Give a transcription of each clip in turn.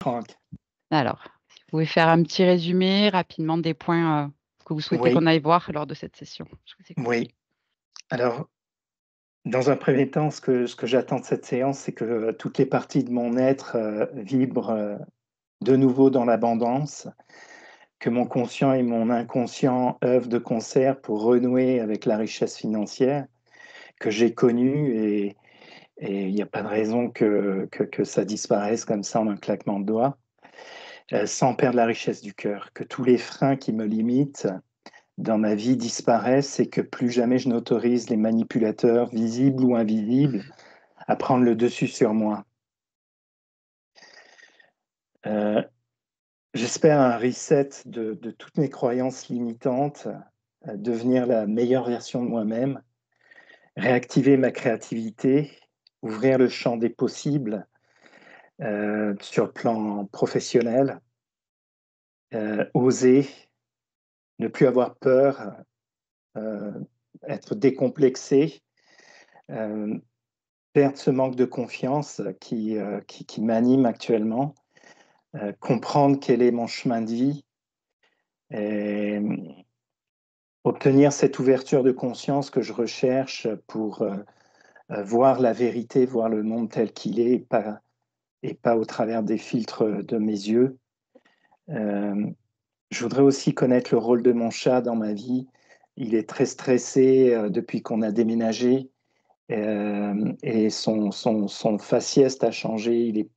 Franck. Alors, si vous pouvez faire un petit résumé rapidement des points que vous souhaitez qu'on Oui, aille voir lors de cette session. Je vous écoute. oui. Alors, dans un premier temps, ce que j'attends de cette séance, c'est que toutes les parties de mon être vibrent de nouveau dans l'abondance, que mon conscient et mon inconscient œuvrent de concert pour renouer avec la richesse financière que j'ai connue et il n'y a pas de raison que ça disparaisse comme ça en un claquement de doigts, sans perdre la richesse du cœur, que tous les freins qui me limitent dans ma vie disparaissent et que plus jamais je n'autorise les manipulateurs, visibles ou invisibles, à prendre le dessus sur moi. Euh, J'espère un reset de toutes mes croyances limitantes, devenir la meilleure version de moi-même, réactiver ma créativité, ouvrir le champ des possibles sur le plan professionnel, oser, ne plus avoir peur, euh, être décomplexé, euh, perdre ce manque de confiance qui m'anime actuellement, comprendre quel est mon chemin de vie et obtenir cette ouverture de conscience que je recherche pour voir la vérité, voir le monde tel qu'il est et pas au travers des filtres de mes yeux. Euh, je voudrais aussi connaître le rôle de mon chat dans ma vie. Il est très stressé depuis qu'on a déménagé et son faciès a changé.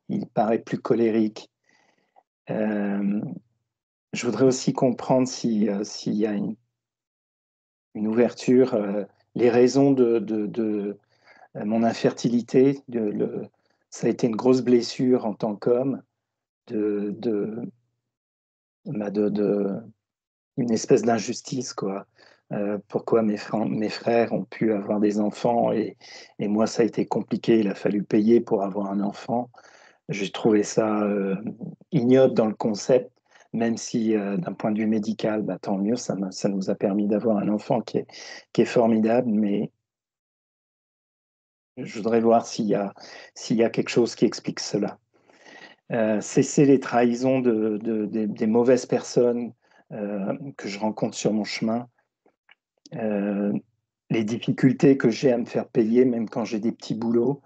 Il paraît plus colérique. Euh, je voudrais aussi comprendre s'il y a une ouverture, les raisons de mon infertilité. Ça a été une grosse blessure en tant qu'homme, de, de, une espèce d'injustice, quoi. Pourquoi mes frères ont pu avoir des enfants et moi, ça a été compliqué. Il a fallu payer pour avoir un enfant. J'ai trouvé ça ignoble dans le concept, même si d'un point de vue médical, bah, tant mieux, ça nous a permis d'avoir un enfant qui est formidable, mais je voudrais voir s'il y a quelque chose qui explique cela. Cesser les trahisons des mauvaises personnes que je rencontre sur mon chemin, euh, les difficultés que j'ai à me faire payer, même quand j'ai des petits boulots.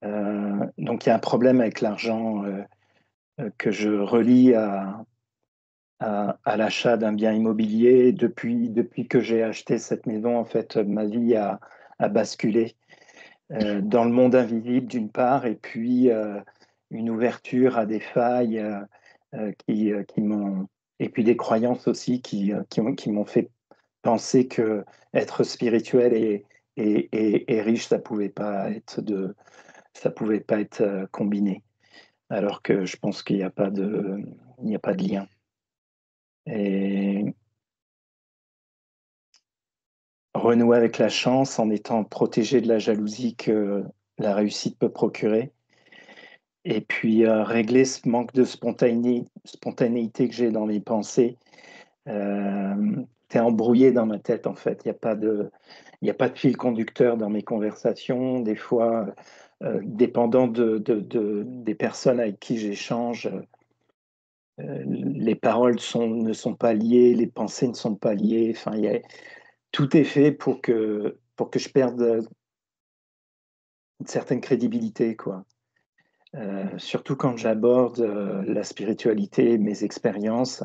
Donc il y a un problème avec l'argent que je relie à l'achat d'un bien immobilier. Depuis que j'ai acheté cette maison, en fait, ma vie a basculé dans le monde invisible d'une part, et puis une ouverture à des failles qui m'ont, et puis des croyances aussi qui m'ont fait penser que être spirituel et riche, ça pouvait pas être combiné, alors que je pense qu'il n'y a pas il n'y a pas de lien. Et renouer avec la chance en étant protégé de la jalousie que la réussite peut procurer. Et puis régler ce manque de spontanéité que j'ai dans mes pensées. C'est embrouillé dans ma tête en fait. Il y a pas de fil conducteur dans mes conversations. Des fois, dépendant des personnes avec qui j'échange, les paroles ne sont pas liées, les pensées ne sont pas liées. Enfin, tout est fait pour que je perde une certaine crédibilité, quoi. Surtout quand j'aborde la spiritualité, mes expériences.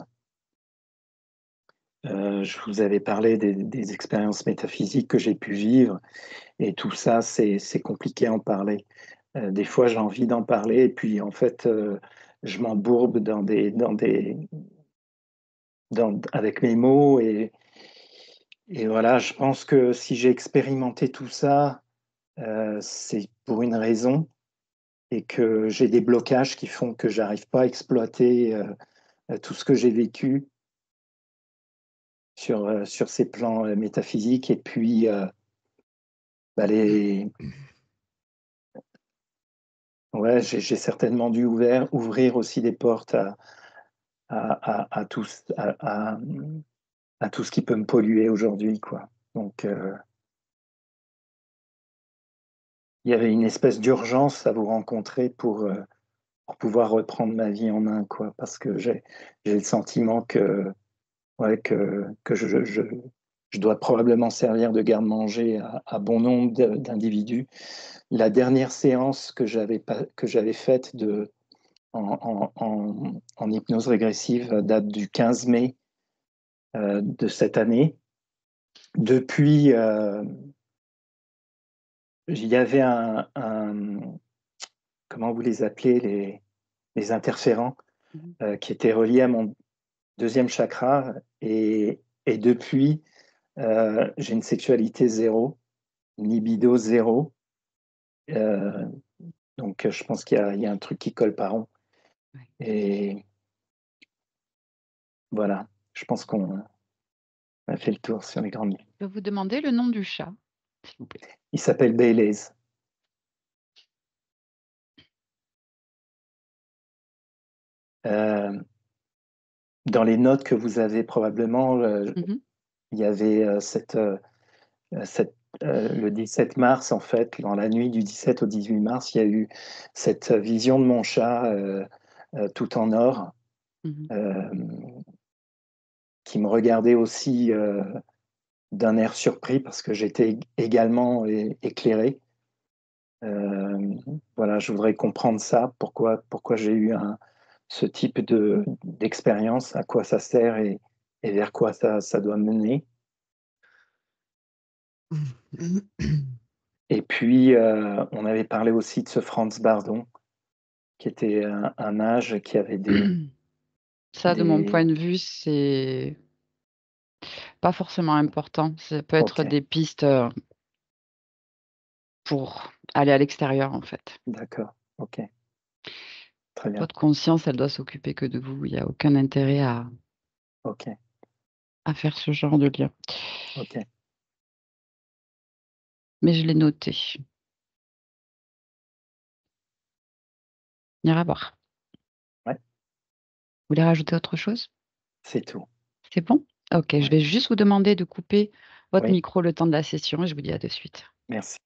Je vous avais parlé des expériences métaphysiques que j'ai pu vivre et tout ça, c'est compliqué à en parler. Des fois, j'ai envie d'en parler et puis en fait, je m'embourbe avec mes mots et voilà, je pense que si j'ai expérimenté tout ça, c'est pour une raison et que j'ai des blocages qui font que j'arrive pas à exploiter tout ce que j'ai vécu sur ces plans métaphysiques. Et puis, bah, ouais, j'ai certainement dû ouvrir aussi des portes à tout, à tout ce qui peut me polluer aujourd'hui, quoi. Donc, il y avait une espèce d'urgence à vous rencontrer pour pouvoir reprendre ma vie en main, quoi, parce que j'ai le sentiment que, ouais, que je dois probablement servir de garde-manger à bon nombre d'individus. La dernière séance que j'avais faite en hypnose régressive date du 15 mai de cette année. Depuis, il y avait comment vous les appelez, les interférents Mmh. qui étaient reliés à mon deuxième chakra. Et depuis, j'ai une sexualité zéro, une libido zéro. Euh, donc, je pense qu'il y a un truc qui colle pas rond. Ouais. Et voilà, je pense qu'on a fait le tour sur les grandes lignes. Je peux vous demander le nom du chat, s'il vous plaît? Il s'appelle Baileys. Euh, Dans les notes que vous avez probablement, Mmh. il y avait cette, le 17 mars, en fait, dans la nuit du 17 au 18 mars, il y a eu cette vision de mon chat tout en or Mmh. euh, qui me regardait aussi d'un air surpris parce que j'étais également éclairé. Euh, voilà, je voudrais comprendre ça, pourquoi j'ai eu ce type d'expérience, à quoi ça sert et vers quoi ça doit mener. Et puis, on avait parlé aussi de ce Franz Bardon, qui était un mage qui avait Ça, de mon point des... de vue, c'est pas forcément important. Ça peut être Ok, des pistes, pour aller à l'extérieur, en fait. d'accord, ok, très bien, Votre conscience, elle doit s'occuper que de vous. Il y a aucun intérêt ok, à faire ce genre de lien. ok. Mais je l'ai noté. On ira voir. Ouais, Vous voulez rajouter autre chose? c'est tout. C'est bon? OK, je Ouais, vais juste vous demander de couper votre oui, micro le temps de la session et je vous dis à de suite. merci.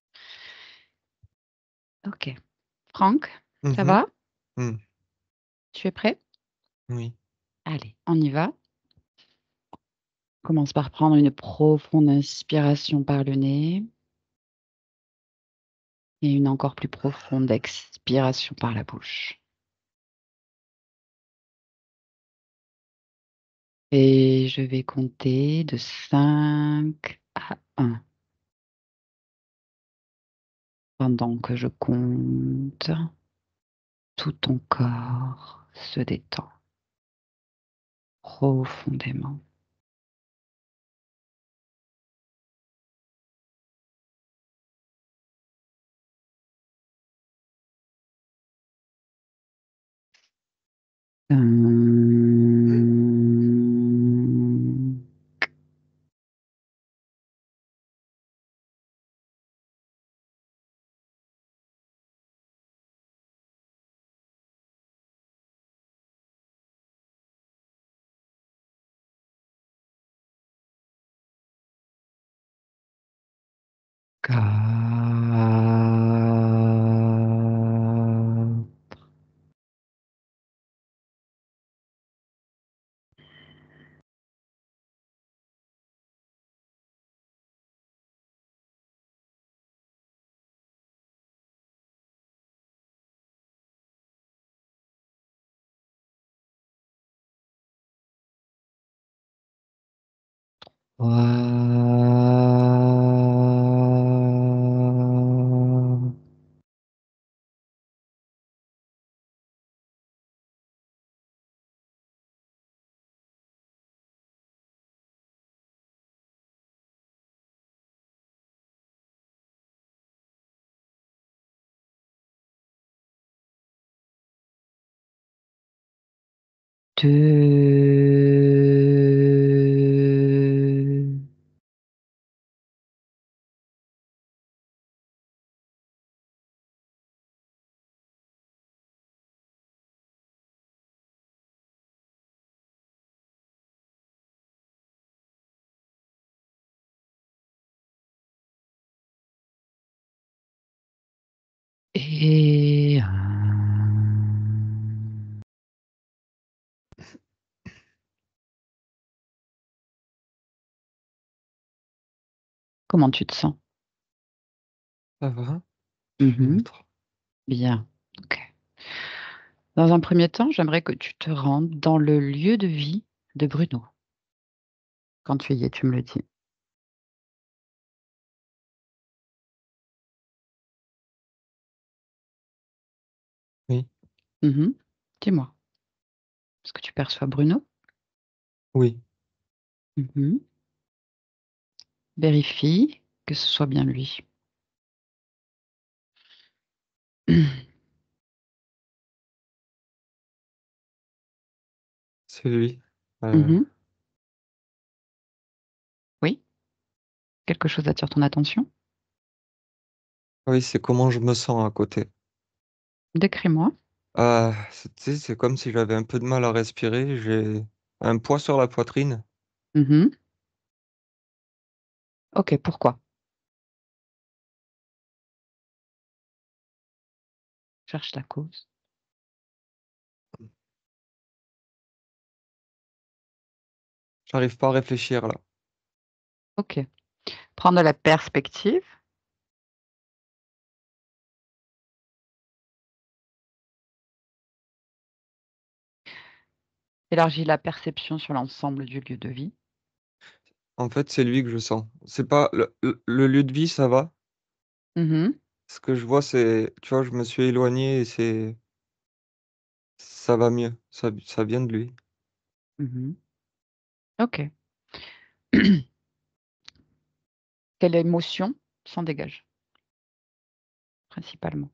OK. Franck, ça Mhm. va? Mm. Tu es prêt? Oui. Allez, on y va. Commence par prendre une profonde inspiration par le nez et une encore plus profonde expiration par la bouche. Et je vais compter de 5 à 1. Pendant que je compte, tout ton corps se détend profondément. Mmh. 4. Deux. Et 1. Comment tu te sens? Ça va? Mhm. Neutre. Bien. Ok. Dans un premier temps, j'aimerais que tu te rendes dans le lieu de vie de Bruno. Quand tu y es, tu me le dis. Oui, Mhm. Dis-moi, est-ce que tu perçois Bruno? oui, Mhm. Vérifie que ce soit bien lui. c'est lui. Euh, Mhm. Oui, quelque chose attire ton attention? oui, c'est comment je me sens à côté. Décris-moi. Tu sais, c'est comme si j'avais un peu de mal à respirer. J'ai un poids sur la poitrine. Mhm. Ok, pourquoi? Cherche la cause. J'arrive pas à réfléchir là. Ok. Prendre de la perspective. Élargis la perception sur l'ensemble du lieu de vie. En fait, c'est lui que je sens. C'est pas le lieu de vie, ça va. Mhm. Ce que je vois, c'est, tu vois, je me suis éloigné et ça va mieux. Ça vient de lui. Mhm. Ok. Quelle émotion s'en dégage, principalement?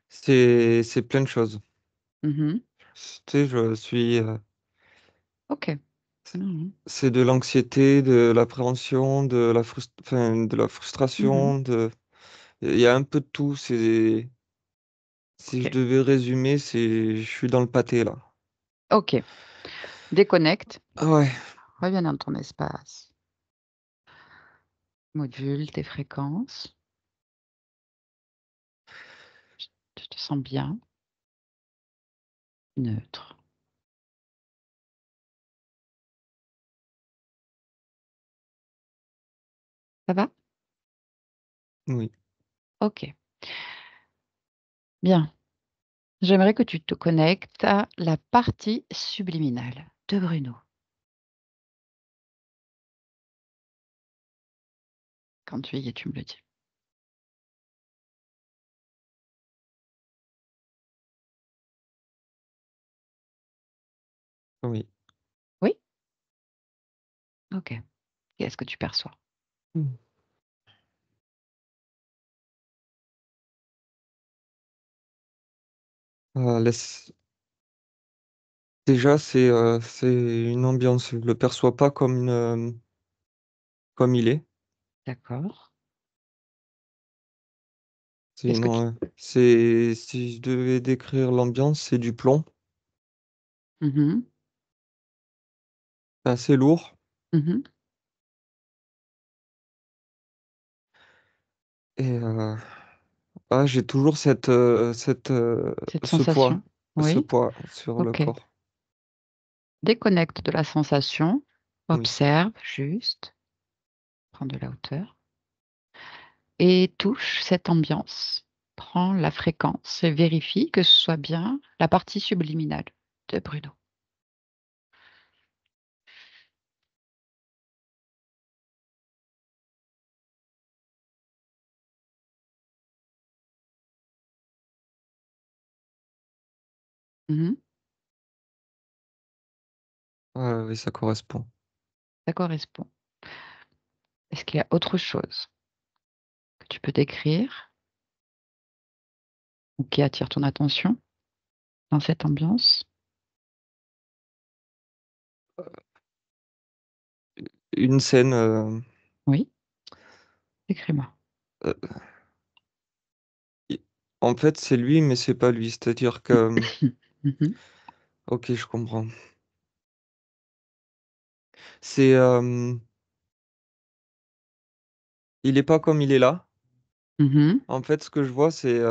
C'est plein de choses. Mhm. Tu sais, je suis. Ok. C'est Mhm. c'est de l'anxiété, de l'appréhension, de la Mhm. frustration, il y a un peu de tout. Si je Ok. devais résumer, je suis dans le pâté là. Ok. Déconnecte. Ah ouais, Reviens dans ton espace. Module tes fréquences. Tu te sens bien. Neutre. Ça va? oui, Ok. Bien. J'aimerais que tu te connectes à la partie subliminale de Bruno. Quand tu y es, tu me le dis. oui. Oui? Ok. Qu'est-ce que tu perçois? Mm. Laisse. Déjà, c'est une ambiance. Je le perçois pas comme il est. D'accord. Qu'est-ce que tu... Si je devais décrire l'ambiance, c'est du plomb. Mhm. C'est assez lourd. Mhm. Et j'ai toujours Cette sensation? ce Oui. poids sur le Ok. corps. Déconnecte de la sensation. Oui. Observe juste. Prends de la hauteur. Et touche cette ambiance. Prends la fréquence et vérifie que ce soit bien la partie subliminale de Bruno. Mhm. Oui, ça correspond. Ça correspond. Est-ce qu'il y a autre chose que tu peux décrire ou qui attire ton attention dans cette ambiance? Une scène, Oui, décris-moi. euh, i- en fait, c'est lui, mais c'est pas lui. C'est-à-dire que, Mhm. ok, je comprends. C'est, il est pas comme il est là. Mhm. En fait, ce que je vois, c'est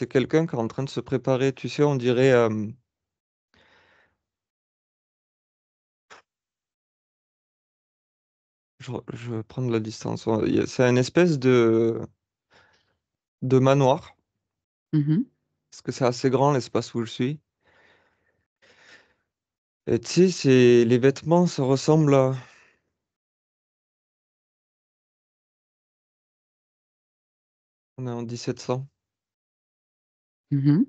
quelqu'un qui est en train de se préparer. Tu sais, on dirait. Je vais prendre la distance. C'est une espèce de manoir, Mhm. parce que c'est assez grand l'espace où je suis. Et tu sais, les vêtements, ça ressemble à. On est en 1700. Mhm.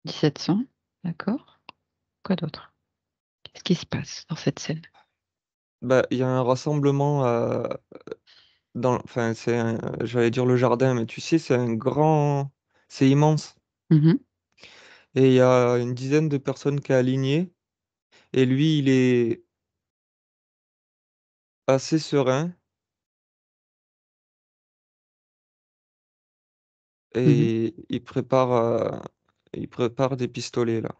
1700. D'accord. Quoi d'autre? Qu'est-ce qui se passe dans cette scène? Bah, il y a un rassemblement enfin, j'allais dire le jardin, mais tu sais, c'est immense. Mhm. Et il y a une dizaine de personnes qui est alignées. Et lui, il est assez serein Mhm. et il prépare des pistolets là.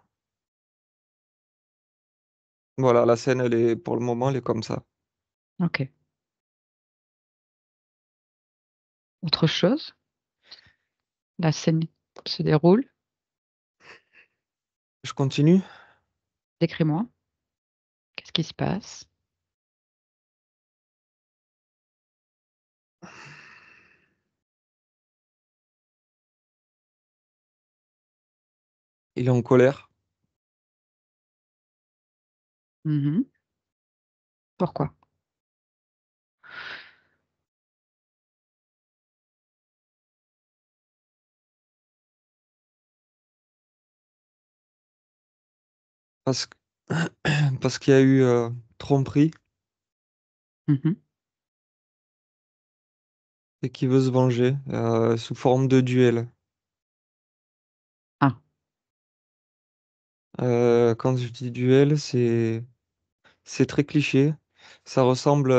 Voilà, la scène, pour le moment, elle est comme ça. Ok. Autre chose? La scène se déroule. Je continue. Décris-moi. Qu'est-ce qui se passe? Il est en colère Mhm. Pourquoi? parce que parce qu'il y a eu tromperie Mhm. et qu'il veut se venger sous forme de duel. Ah. Quand je dis duel, c'est très cliché. Ça ressemble.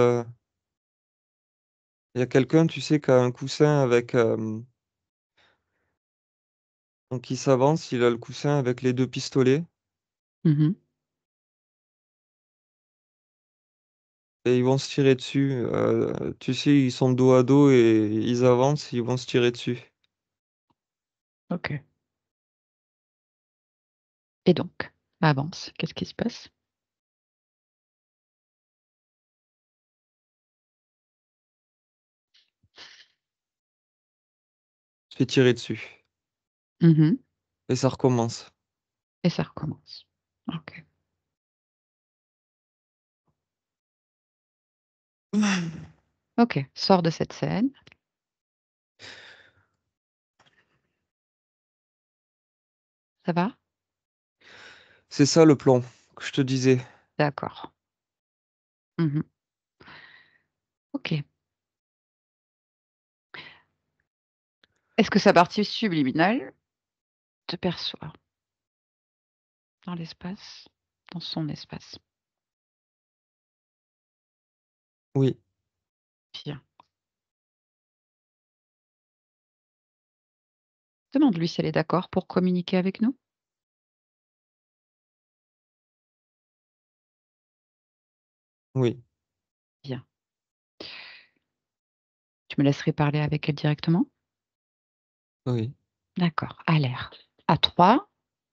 Il y a quelqu'un, tu sais, qui a un coussin avec. Donc il s'avance, il a le coussin avec les deux pistolets Mhm. et ils vont se tirer dessus. Tu sais, ils sont dos à dos et ils avancent, ils vont se tirer dessus. Ok. Et donc, avance. Qu'est-ce qui se passe? Se fait tirer dessus. Mhm. Et ça recommence. Et ça recommence. Ok. Ok. Sors de cette scène. Ça va? C'est ça le plan que je te disais. D'accord. Mhm. Ok. Est-ce que sa partie subliminale te perçoit dans l'espace, dans son espace? Oui, Bien. Demande-lui si elle est d'accord pour communiquer avec nous. oui, Bien. Tu me laisserais parler avec elle directement? oui. D'accord. À l'air. À 3,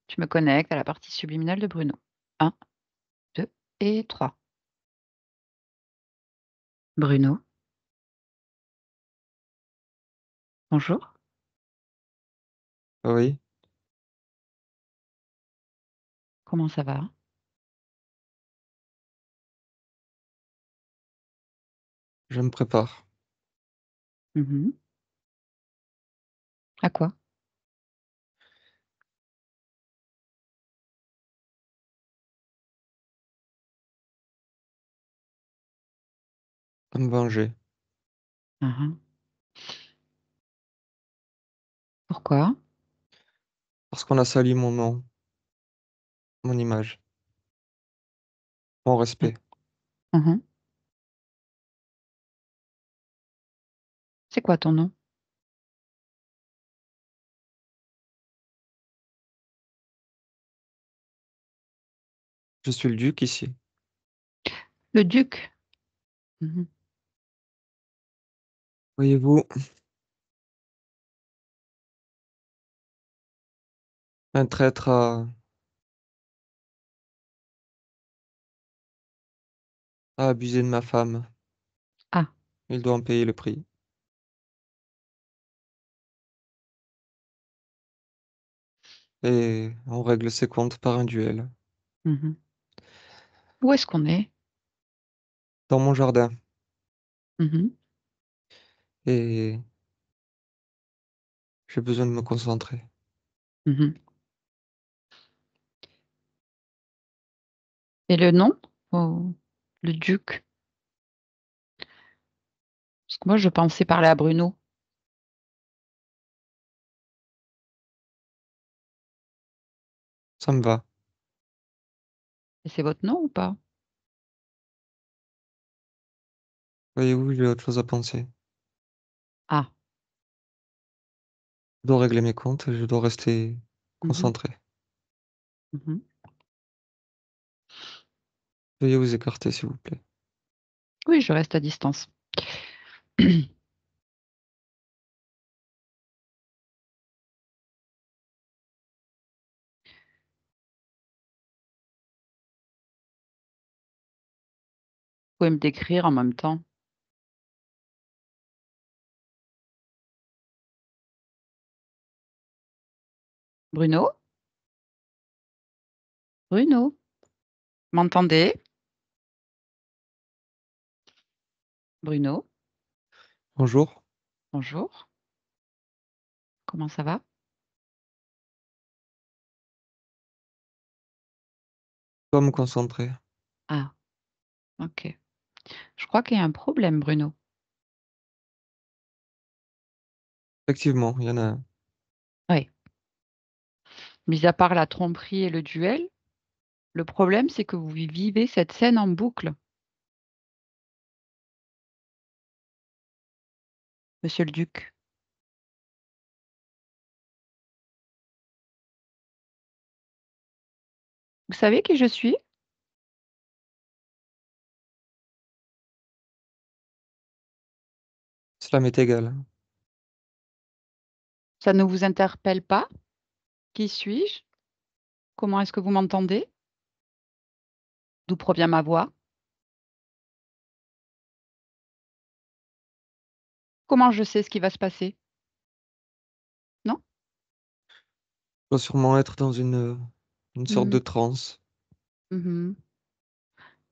tu me connectes à la partie subliminale de Bruno. Un, 2 et 3. Bruno, bonjour. Oui, Comment ça va? je me prépare Mhm. À quoi? à me venger. Mhm. Pourquoi? Parce qu'on a sali mon nom, mon image, mon Mm. respect. Mhm. C'est quoi ton nom? Je suis le duc ici. Le duc. Mhm. Voyez-vous, un traître a abusé de ma femme. Ah. Il doit en payer le prix. Et on règle ses comptes par un duel. Mhm. Où est-ce qu'on est? Dans mon jardin. Mhm. Et j'ai besoin de me concentrer. Mhm. Et le nom? Oh, le duc. Parce que moi, je pensais parler à Bruno. Ça me va. Et c'est votre nom ou pas? Voyez-vous, j'ai autre chose à penser. Ah. Je dois régler mes comptes et je dois rester Mhm. concentré. Mhm. Veuillez vous écarter, s'il vous plaît. Oui, je reste à distance. Vous pouvez me décrire en même temps. Bruno? Bruno? M'entendez? Bruno? Bonjour. Bonjour. Comment ça va? Je dois me concentrer. Ah, ok. Je crois qu'il y a un problème, Bruno. Effectivement, il y en a un. Oui. Mis à part la tromperie et le duel, le problème, c'est que vous vivez cette scène en boucle, monsieur le duc. Vous savez qui je suis? Cela m'est égal. Ça ne vous interpelle pas? Qui suis-je? Comment est-ce que vous m'entendez? D'où provient ma voix? Comment je sais ce qui va se passer? Non? Je dois sûrement être dans une sorte Mhm. de transe. Mhm.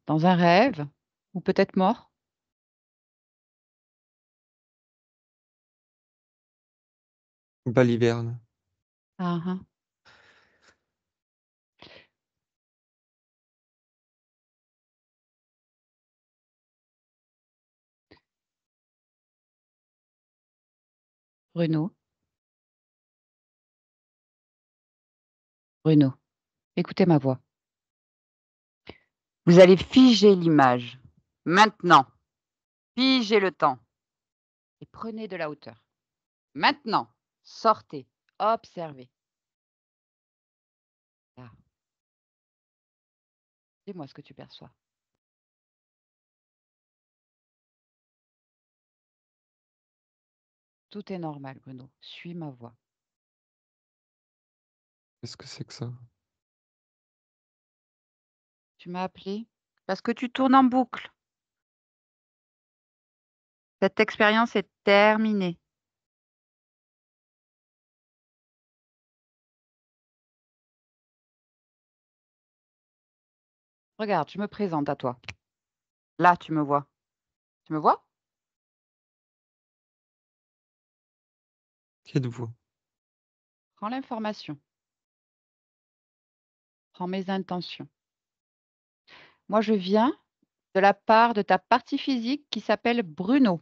Dans un rêve? Ou peut-être mort? Baliverne. Ah, ah. Bruno? Bruno, écoutez ma voix. Vous allez figer l'image. Maintenant, figez le temps et prenez de la hauteur. Maintenant, sortez, observez. Là, dis-moi ce que tu perçois. Tout est normal, Bruno. Suis ma voix. Qu'est-ce que c'est que ça? Tu m'as appelé parce que tu tournes en boucle. Cette expérience est terminée. Regarde, je me présente à toi. Là, tu me vois. Tu me vois? Qui êtes-vous? Prends l'information. Prends mes intentions. Moi, je viens de la part de ta partie physique qui s'appelle Bruno.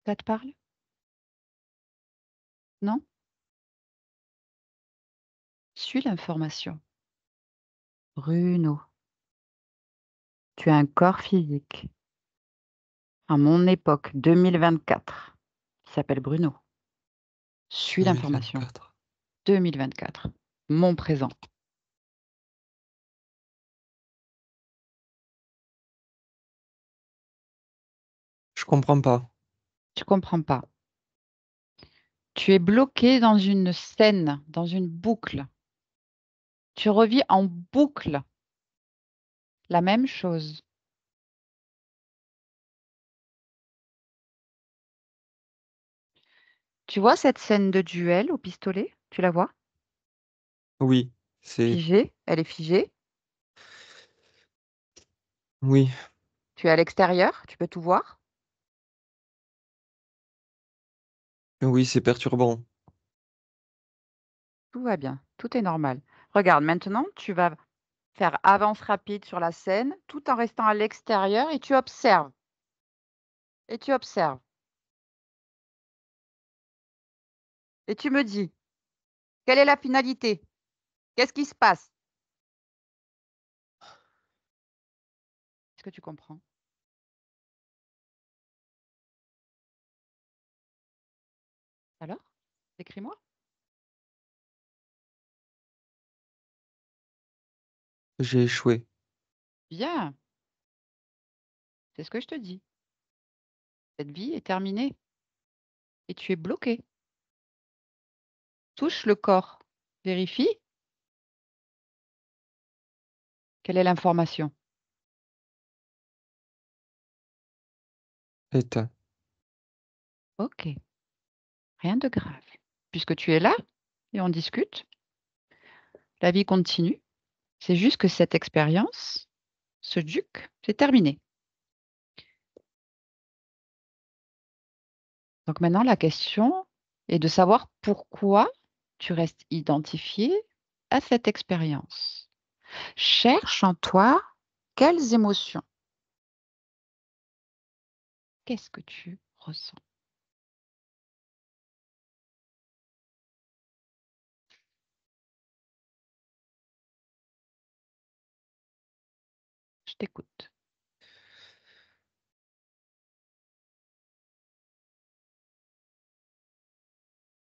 Ça te parle? Non? Suis l'information. Bruno, tu as un corps physique à mon époque 2024 qui s'appelle Bruno. Suis l'information. 2024. 2024. mon présent. Je comprends pas. Tu comprends pas. Tu es bloqué dans une scène, dans une boucle. Tu revis en boucle la même chose. Tu vois cette scène de duel au pistolet? Tu la vois? Oui, c'est... Figée, elle est figée. Oui, Tu es à l'extérieur, tu peux tout voir. oui, c'est perturbant. Tout va bien, tout est normal. Regarde, maintenant, tu vas faire avance rapide sur la scène tout en restant à l'extérieur et tu observes. Et tu observes. Et tu me dis, quelle est la finalité? Qu'est-ce qui se passe? Est-ce que tu comprends? Alors, décris-moi. J'ai échoué. Bien, c'est ce que je te dis. Cette vie est terminée et tu es bloqué. Touche le corps. Vérifie. Quelle est l'information? Éteint. Ok, rien de grave. Puisque tu es là et on discute, la vie continue. C'est juste que cette expérience, ce duc, c'est terminé. Donc maintenant, la question est de savoir pourquoi tu restes identifié à cette expérience. Cherche en toi quelles émotions, qu'est-ce que tu ressens. Je t'écoute.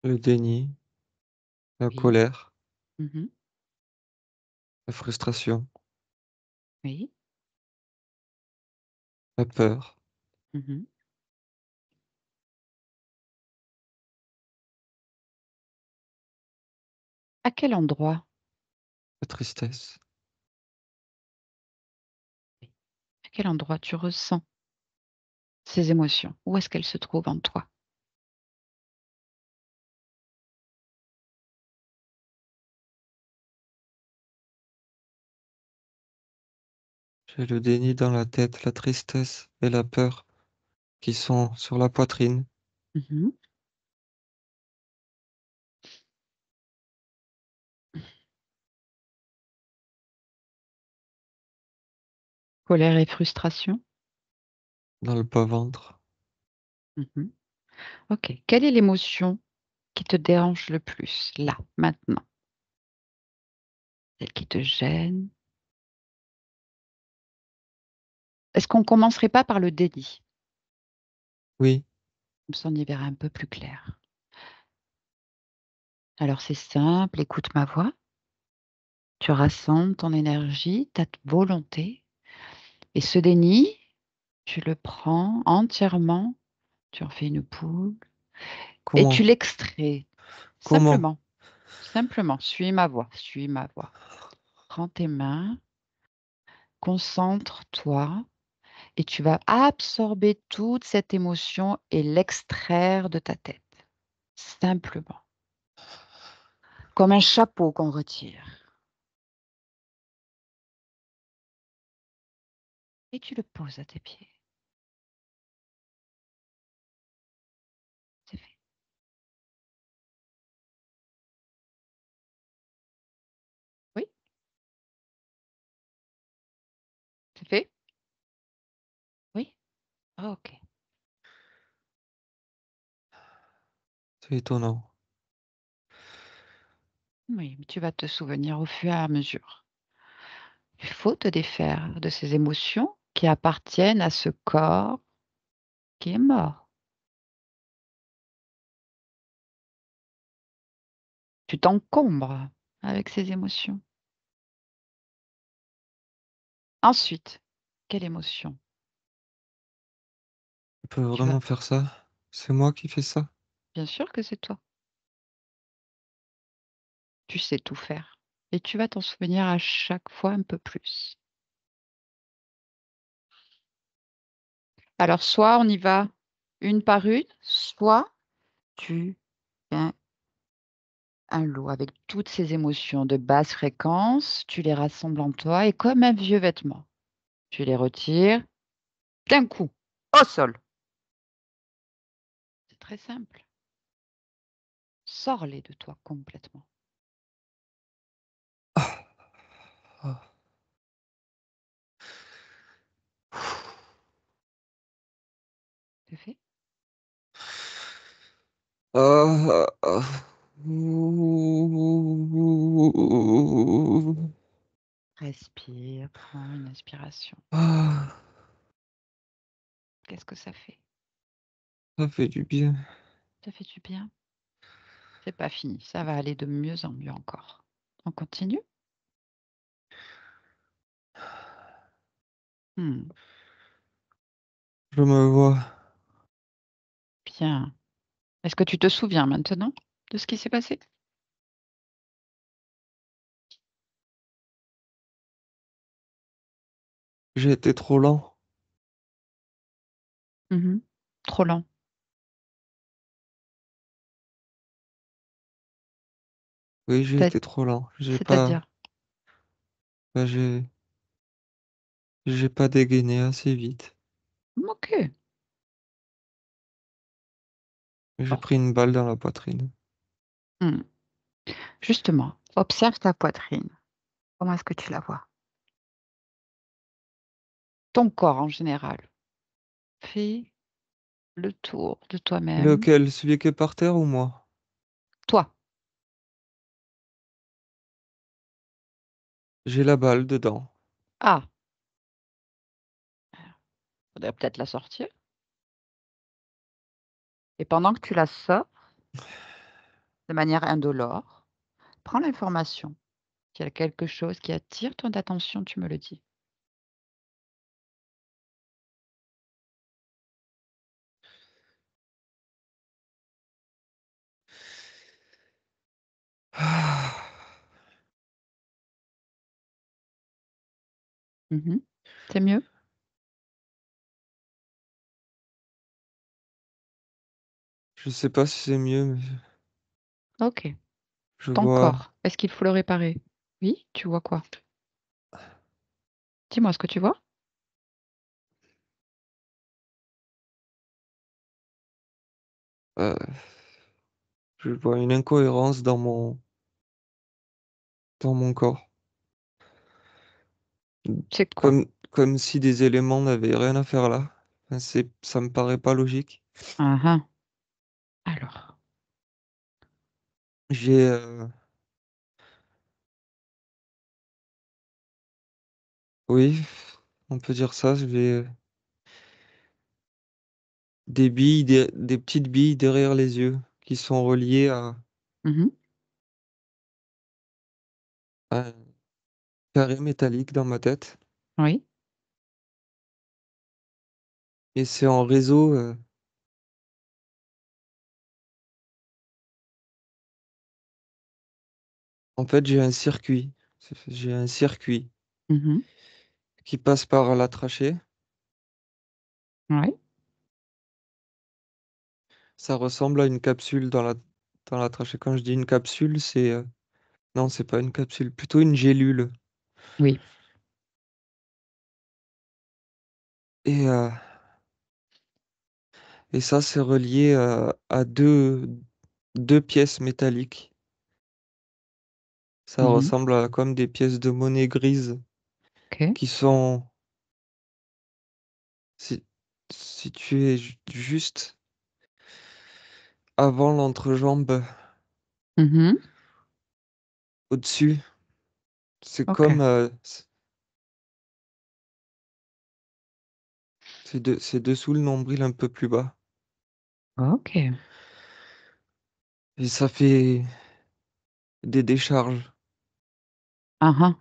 Le déni, la Oui. colère, Mhm. la frustration, Oui. la peur, Mhm. À quel endroit? la tristesse. À quel endroit tu ressens ces émotions? Où est-ce qu'elles se trouvent en toi? J'ai le déni dans la tête, la tristesse et la peur qui sont sur la poitrine, Mhm. Colère et frustration? dans le bas-ventre. Mhm. Ok. Quelle est l'émotion qui te dérange le plus, là, maintenant? Celle qui te gêne? Est-ce qu'on ne commencerait pas par le déni? Oui, Comme ça, on y verra un peu plus clair. Alors, c'est simple, écoute ma voix. Tu rassembles ton énergie, ta volonté. Et ce déni, tu le prends entièrement, tu en fais une poule et tu comment? l'extrais. Comment? Simplement, simplement, suis ma voix, suis ma voix. Prends tes mains, concentre-toi et tu vas absorber toute cette émotion et l'extraire de ta tête. Simplement, comme un chapeau qu'on retire. Et tu le poses à tes pieds. C'est fait. Oui, c'est fait. Oui. Ah, ok. C'est étonnant. Oui, mais tu vas te souvenir au fur et à mesure. Il faut te défaire de ces émotions qui appartiennent à ce corps qui est mort. Tu t'encombres avec ces émotions. Ensuite, quelle émotion? On peut Tu vas, vraiment faire ça? C'est moi qui fais ça? bien sûr que c'est toi. Tu sais tout faire. Et tu vas t'en souvenir à chaque fois un peu plus. Alors, soit on y va une par une, soit tu fais un lot avec toutes ces émotions de basse fréquence, tu les rassembles en toi et comme un vieux vêtement, tu les retires d'un coup au sol. C'est très simple. Sors-les de toi complètement. Ah, ah. C'est fait? Ah, ah. Ouh. Respire, prends une inspiration. Ah, Qu'est-ce que ça fait? ça fait du bien. Ça fait du bien? C'est pas fini. Ça va aller de mieux en mieux encore. On continue? Hmm, Je me vois. bien. Est-ce que tu te souviens maintenant de ce qui s'est passé? J'ai été trop lent. Mhm. Trop lent. Oui, j'ai C'est- été trop lent. C'est-à-dire? Bah, j'ai pas dégainé assez vite. Ok. J'ai Bon. pris une balle dans la poitrine. Hmm. Justement, observe ta poitrine. Comment est-ce que tu la vois? Ton corps en général. Fais le tour de toi-même. Lequel? Celui qui est par terre ou moi? Toi. J'ai la balle dedans. Ah, faudrait peut-être la sortir. Et pendant que tu la sors, de manière indolore, prends l'information. S'il y a quelque chose qui attire ton attention, tu me le dis. Ah, Mhm. C'est mieux? je sais pas si c'est mieux, mais Ok. je Ton vois. corps, est-ce qu'il faut le réparer? Oui, tu vois quoi? Dis-moi ce que tu vois. euh, je vois une incohérence dans mon corps. C'est quoi? Comme si des éléments n'avaient rien à faire là. Enfin, ça me paraît pas logique. Ah, ah. Alors. J'ai, oui, on peut dire ça. J'ai des billes, des petites billes derrière les yeux qui sont reliées Mhm. à un carré métallique dans ma tête. Oui. Et c'est en réseau. En fait, j'ai un circuit. J'ai un circuit Mhm. qui passe par la trachée. Oui. Ça ressemble à une capsule dans la trachée. Quand je dis une capsule, c'est non, c'est pas une capsule, plutôt une gélule. Oui. Et, euh, et ça, c'est relié à deux pièces métalliques. Ça Mhm. ressemble à comme des pièces de monnaie grise Ok. qui sont si- situées juste avant l'entrejambe, Mhm. au-dessus. C'est Ok. comme c'est dessous le nombril un peu plus bas. Ok. Et ça fait des décharges. Ah, ah.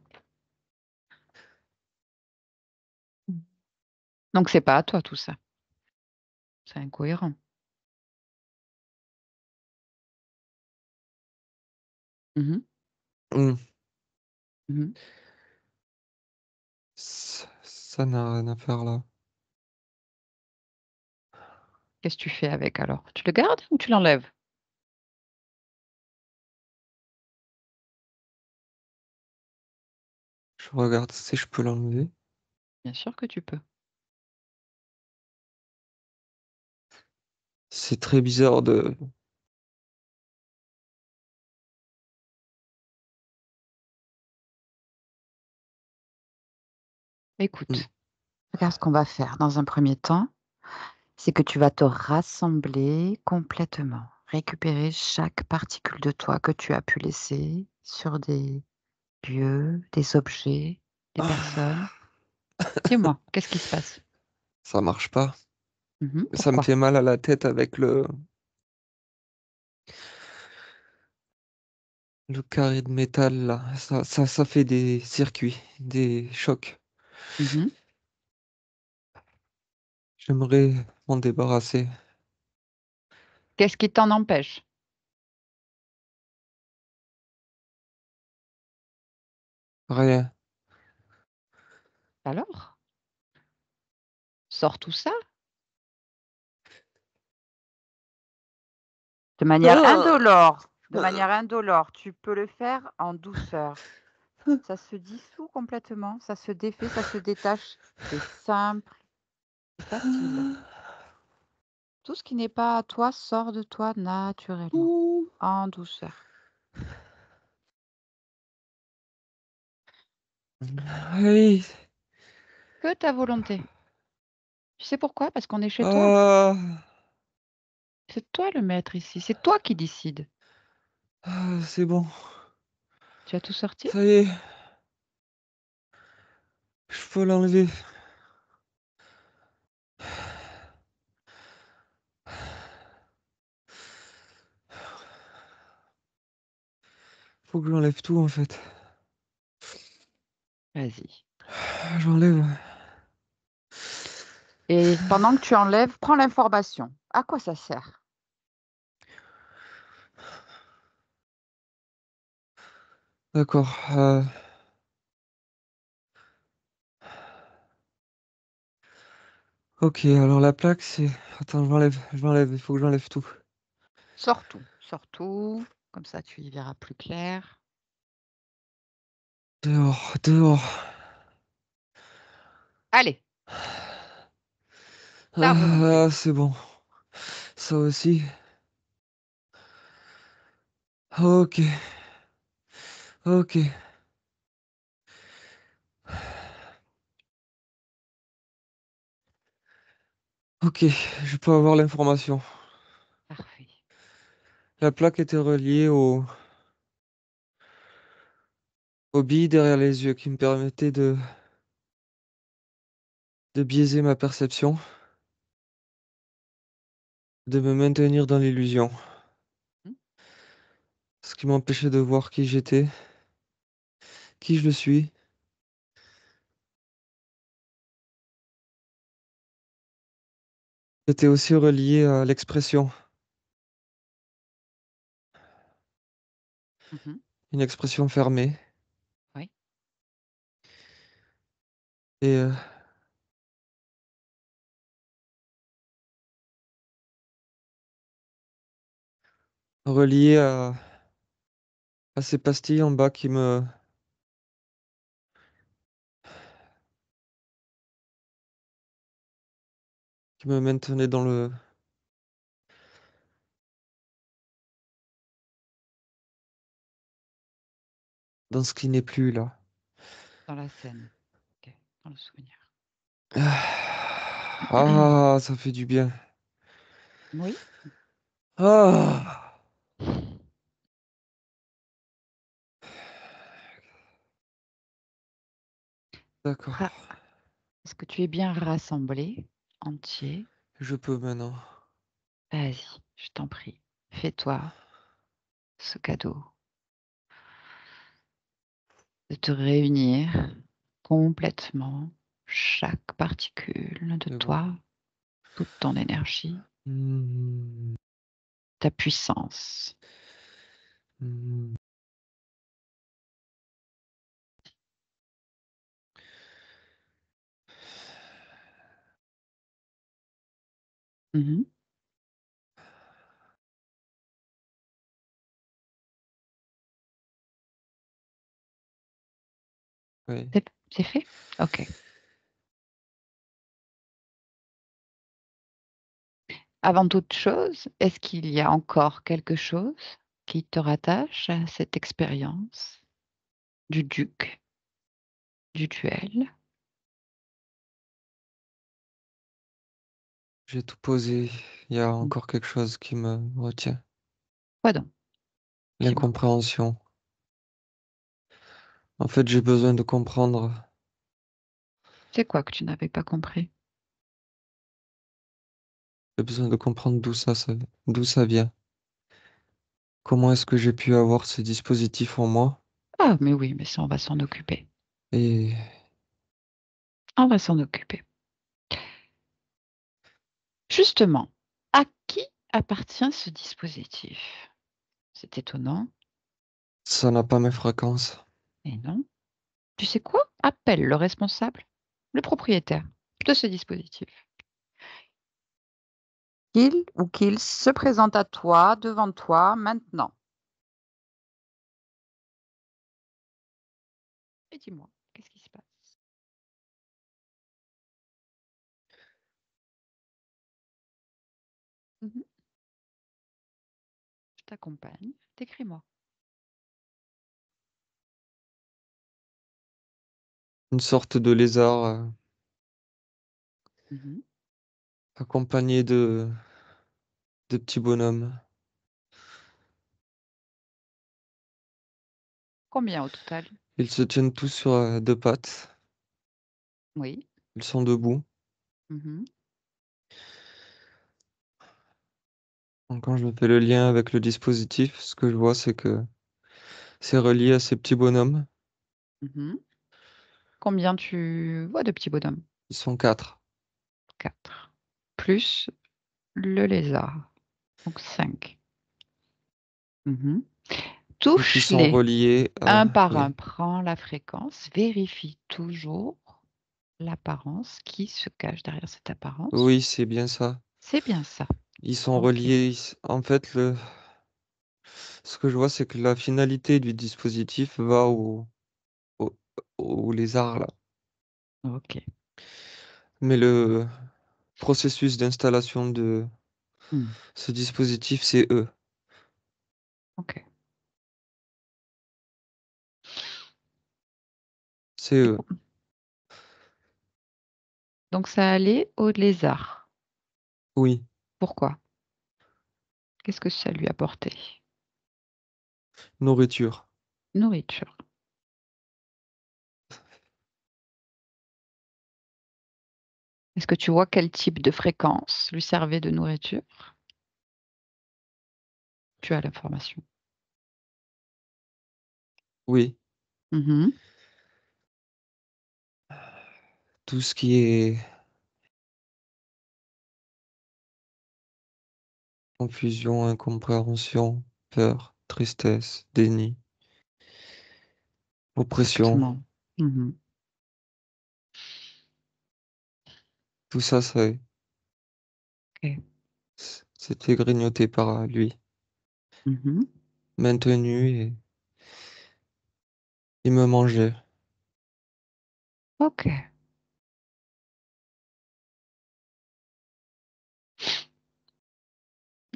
Donc, c'est pas à toi tout ça. C'est incohérent. Mhm, Hmm. mhm. Ça n'a rien à faire là. Qu'est-ce que tu fais avec alors? Tu le gardes ou tu l'enlèves? Je regarde si je peux l'enlever. Bien sûr que tu peux. C'est très bizarre de... Hmm. Écoute, regarde ce qu'on va faire dans un premier temps. C'est que tu vas te rassembler complètement, récupérer chaque particule de toi que tu as pu laisser sur des lieux, des objets, des personnes. Ah, Dis-moi, qu'est-ce qui se passe? ça marche pas. Mhm, Ça me pourquoi? fait mal à la tête avec le carré de métal là. Ça fait des circuits, des chocs. Mhm. J'aimerais m'en débarrasser. Qu'est-ce qui t'en empêche? Rien. Alors, sors tout ça de manière indolore. De manière indolore, tu peux le faire en douceur. Ça se dissout complètement, ça se défait, ça se détache. C'est simple, c'est facile. Tout ce qui n'est pas à toi sort de toi naturellement, en douceur. Oui. Que ta volonté. Tu sais pourquoi? Parce qu'on est chez toi. Ah, C'est toi le maître ici. C'est toi qui décides. c'est bon. Tu as tout sorti? Ça y est. Je peux l'enlever. Faut que j'enlève tout en fait. Vas-y. J'enlève. Et pendant que tu enlèves, prends l'information. À quoi ça sert? D'accord. Ok, alors la plaque c'est... Attends, je l'enlève, il faut que j'enlève tout. Sors tout. Sors tout. Comme ça, tu y verras plus clair. Dehors, dehors. Allez, ta volonté. Ah, c'est bon. Ça aussi. Ok, ok. Ok, je peux avoir l'information. Parfait. La plaque était reliée aux billes derrière les yeux qui me permettaient de biaiser ma perception, de me maintenir dans l'illusion. Hmm. Ce qui m'empêchait de voir qui j'étais, qui je suis. Était aussi relié à l'expression. Mhm. Une expression fermée. Oui. Et relié à ces pastilles en bas qui me maintenaient dans ce qui n'est plus là. Dans la scène. Ok. Dans le souvenir. Ah, ça fait du bien. Oui. Ah, d'accord. Ra- Est-ce que tu es bien rassemblé, entier? Je peux maintenant. Vas-y, je t'en prie. Fais-toi ce cadeau. de te réunir complètement, chaque particule de C'est bon. toi, toute ton énergie, Hmm, ta puissance. hmm. Mhm. Oui. C'est fait? Ok. Avant toute chose, est-ce qu'il y a encore quelque chose qui te rattache à cette expérience du duc, du duel? J'ai tout posé. Il y a encore quelque chose qui me retient. Quoi donc? Dis-moi. L'incompréhension. En fait, j'ai besoin de comprendre. C'est quoi que tu n'avais pas compris? J'ai besoin de comprendre d'où ça vient. Comment est-ce que j'ai pu avoir ce dispositif en moi? Ah, mais oui, mais ça, on va s'en occuper. Et On va s'en occuper. Justement, à qui appartient ce dispositif? C'est étonnant. ça n'a pas mes fréquences. Et non. Tu sais quoi? Appelle le responsable, le propriétaire de ce dispositif. Qu'il ou qu'il se présente à toi, devant toi, maintenant. Et dis-moi, qu'est-ce qui se passe? Mhm. Je t'accompagne. Décris-moi. Une sorte de lézard Mhm. accompagné de petits bonhommes. Combien au total? Ils se tiennent tous sur deux pattes. Oui. Ils sont debout. Mhm. Donc, quand je fais le lien avec le dispositif, ce que je vois, c'est que c'est relié à ces petits bonhommes. Mhm. Combien tu vois de petits bonhommes? Ils sont quatre. 4. Plus le lézard. Donc 5. Et qui sont Touche-les reliés un à... par un. Oui. Prends la fréquence. Vérifie toujours l'apparence qui se cache derrière cette apparence. Oui, c'est bien ça. C'est bien ça. Ils sont Ok. reliés. En fait, ce que je vois, c'est que la finalité du dispositif va au, au lézard, là. Ok. Mais le processus d'installation de Hmm. ce dispositif, c'est eux. Ok. C'est Et eux. donc ça allait au lézard. Oui. Pourquoi? Qu'est-ce que ça lui apportait? Nourriture. Nourriture. Est-ce que tu vois quel type de fréquence lui servait de nourriture? Tu as l'information. Oui. Mhm. Tout ce qui est confusion, incompréhension, peur, tristesse, déni, oppression, Exactement. Mhm. tout ça, Ok. c'était grignoté par lui, Mhm. maintenu et il me mangeait. Ok.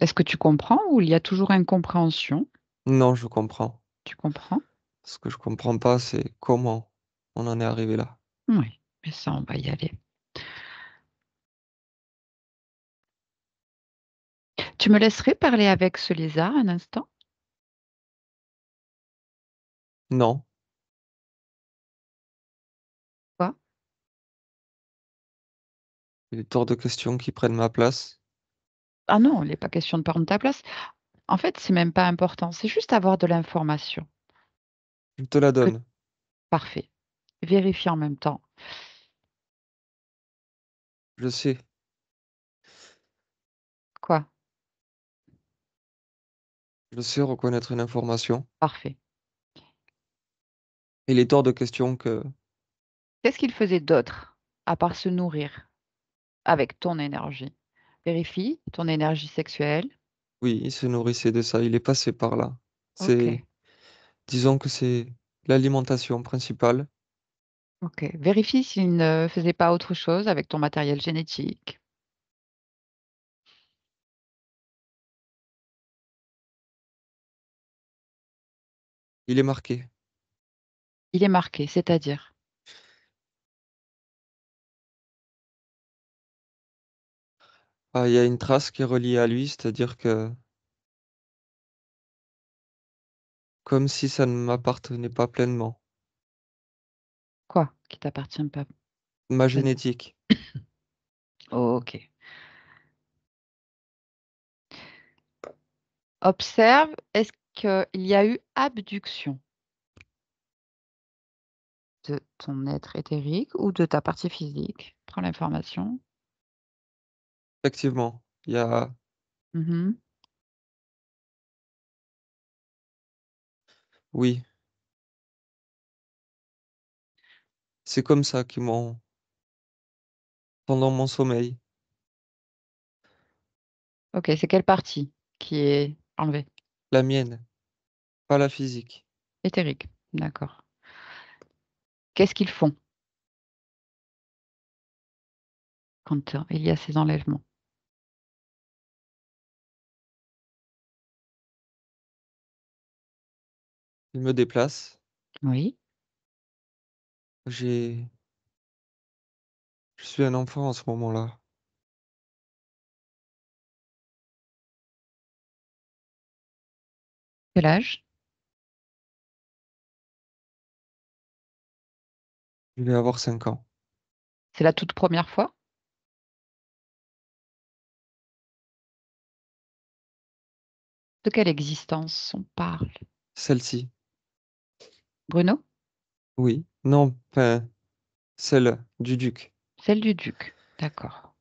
Est-ce que tu comprends ou il y a toujours incompréhension? Non, je comprends. Tu comprends? Ce que je comprends pas, c'est comment on en est arrivé là. Oui. Mais ça, on va y aller. Tu me laisserais parler avec ce lézard un instant? Non, Quoi? il est hors de question qu'ils prennent ma place. Ah non, il n'est pas question de prendre ta place. En fait, c'est même pas important. C'est juste avoir de l'information. Je te la Que donne. Parfait. Vérifie en même temps. Je sais. Quoi? Je sais reconnaître une information. Parfait. Il est hors de question que... Qu'est-ce qu'il faisait d'autre à part se nourrir avec ton énergie? Vérifie ton énergie sexuelle. Oui, il se nourrissait de ça. Il est passé par là. Ok. Disons que c'est l'alimentation principale. Ok. Vérifie s'il ne faisait pas autre chose avec ton matériel génétique. Il est marqué. Il est marqué, c'est-à-dire. Ah, il y a une trace qui est reliée à lui, c'est-à-dire que comme si ça ne m'appartenait pas pleinement. Quoi qui t'appartient pas Ma pleinement? génétique. Ok. Observe, est-ce qu'il y a eu abduction de ton être éthérique ou de ta partie physique? Prends l'information. Effectivement, il y a... Mhm. Oui, c'est comme ça qu'ils m'ont... Pendant mon sommeil. Ok, c'est quelle partie qui est enlevée? La mienne, pas la physique. Éthérique, d'accord. Qu'est-ce qu'ils font quand il y a ces enlèvements? Il me déplace. Oui. J'ai... Je suis un enfant en ce moment-là. Quel âge? Je vais avoir 5 ans. C'est la toute première fois? De quelle existence on parle? Celle-ci. Bruno? Oui. Non, enfin, celle du duc. Celle du duc. D'accord.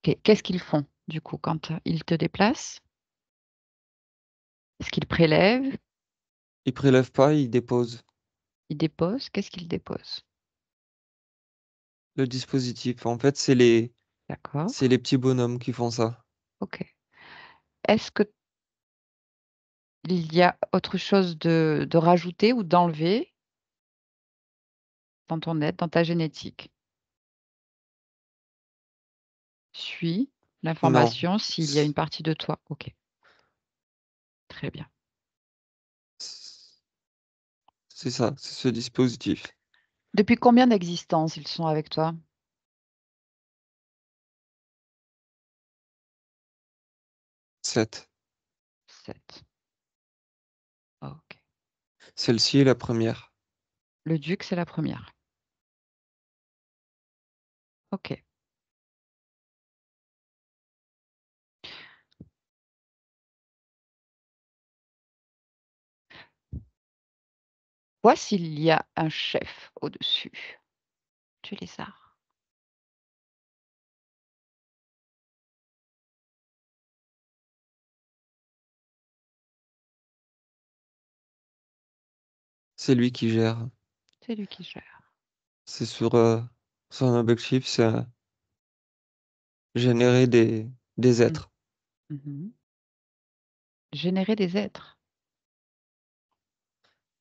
Ok, qu'est-ce qu'ils font du coup quand ils te déplacent? Est-ce qu'ils prélèvent? Il prélève pas, il dépose Ils déposent? Qu'est-ce qu'ils déposent? le dispositif. En fait, D'accord. c'est les petits bonhommes qui font ça. Ok. Est-ce que il y a autre chose de rajouter ou d'enlever dans ton être, dans ta génétique? Suis Non, l'information s'il y a une partie de toi. Ok, très bien. c'est ça, c'est ce dispositif. Depuis combien d'existences ils sont avec toi? 7. 7. Ok. Celle-ci est la première. Le duc, c'est la première. Ok. Vois s'il y a un chef au-dessus. Tu les as. C'est lui qui gère. C'est lui qui gère. C'est sur son objectif, c'est générer des Mm. êtres. Mhm. Générer des êtres.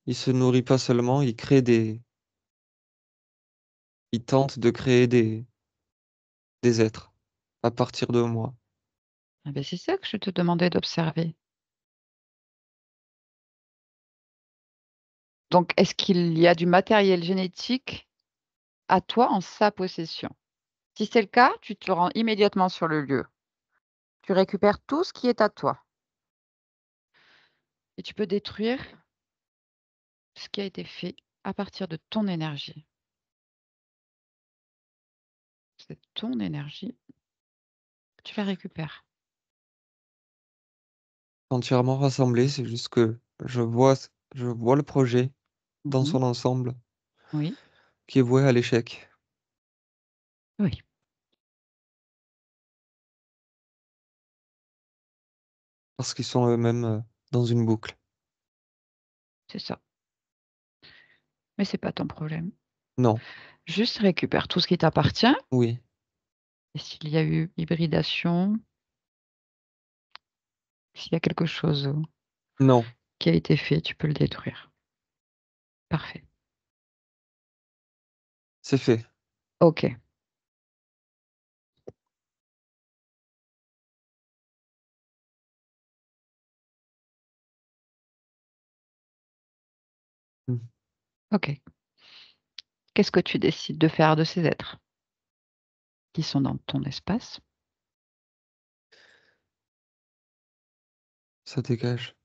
Il se nourrit pas seulement, il tente de créer des êtres à partir de moi. Ah ben, c'est ça que je te demandais d'observer. Donc, est-ce qu'il y a du matériel génétique à toi en sa possession? Si c'est le cas, tu te rends immédiatement sur le lieu. Tu récupères tout ce qui est à toi et tu peux détruire ce qui a été fait à partir de ton énergie. C'est ton énergie, tu la récupères. entièrement rassemblé, c'est juste que je vois le projet dans Mhm. son ensemble Oui, qui est voué à l'échec oui, parce qu'ils sont eux-mêmes dans une boucle. c'est ça. Mais c'est pas ton problème. Non, Juste récupère tout ce qui t'appartient. oui, Et s'il y a eu hybridation, s'il y a quelque chose non, qui a été fait, tu peux le détruire. Parfait. c'est fait. Ok. Mm. Ok. Qu'est-ce que tu décides de faire de ces êtres qui sont dans ton espace? Ça dégage.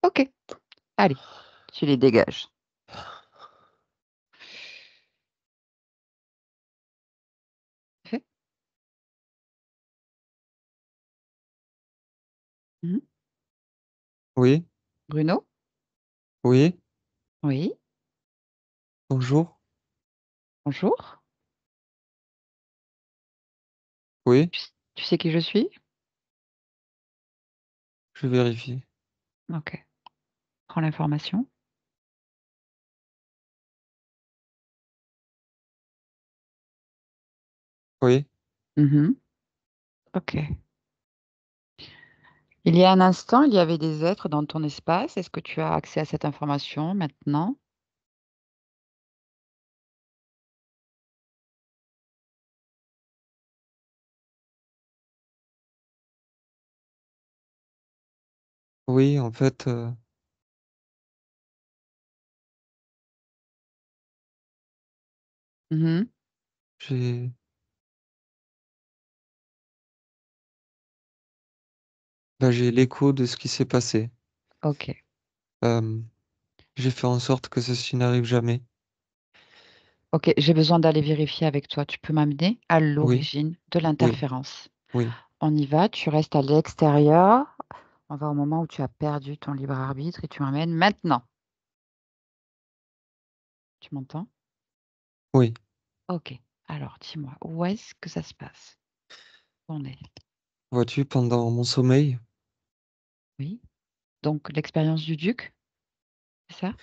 Ok. Allez, tu les dégages. Fait. Mhm. Oui, Bruno? oui, Oui. bonjour, Bonjour. oui, Tu sais qui je suis? je vérifie. Ok. Prends l'information. Oui, Mhm. Ok. Il y a un instant, il y avait des êtres dans ton espace. Est-ce que tu as accès à cette information maintenant? oui, en fait, Mhm. j'ai j'ai l'écho de ce qui s'est passé. Ok. Euh, j'ai fait en sorte que ceci n'arrive jamais. Ok, j'ai besoin d'aller vérifier avec toi. Tu peux m'amener à Oui, l'origine de oui, l'interférence. oui, On y va, tu restes à l'extérieur. On va au moment où tu as perdu ton libre arbitre et tu m'emmènes maintenant. Tu m'entends? oui. Ok. Alors, dis-moi, où est-ce que ça se passe? On est. Vois-tu, pendant mon sommeil, Oui. Donc, l'expérience du duc, c'est ça?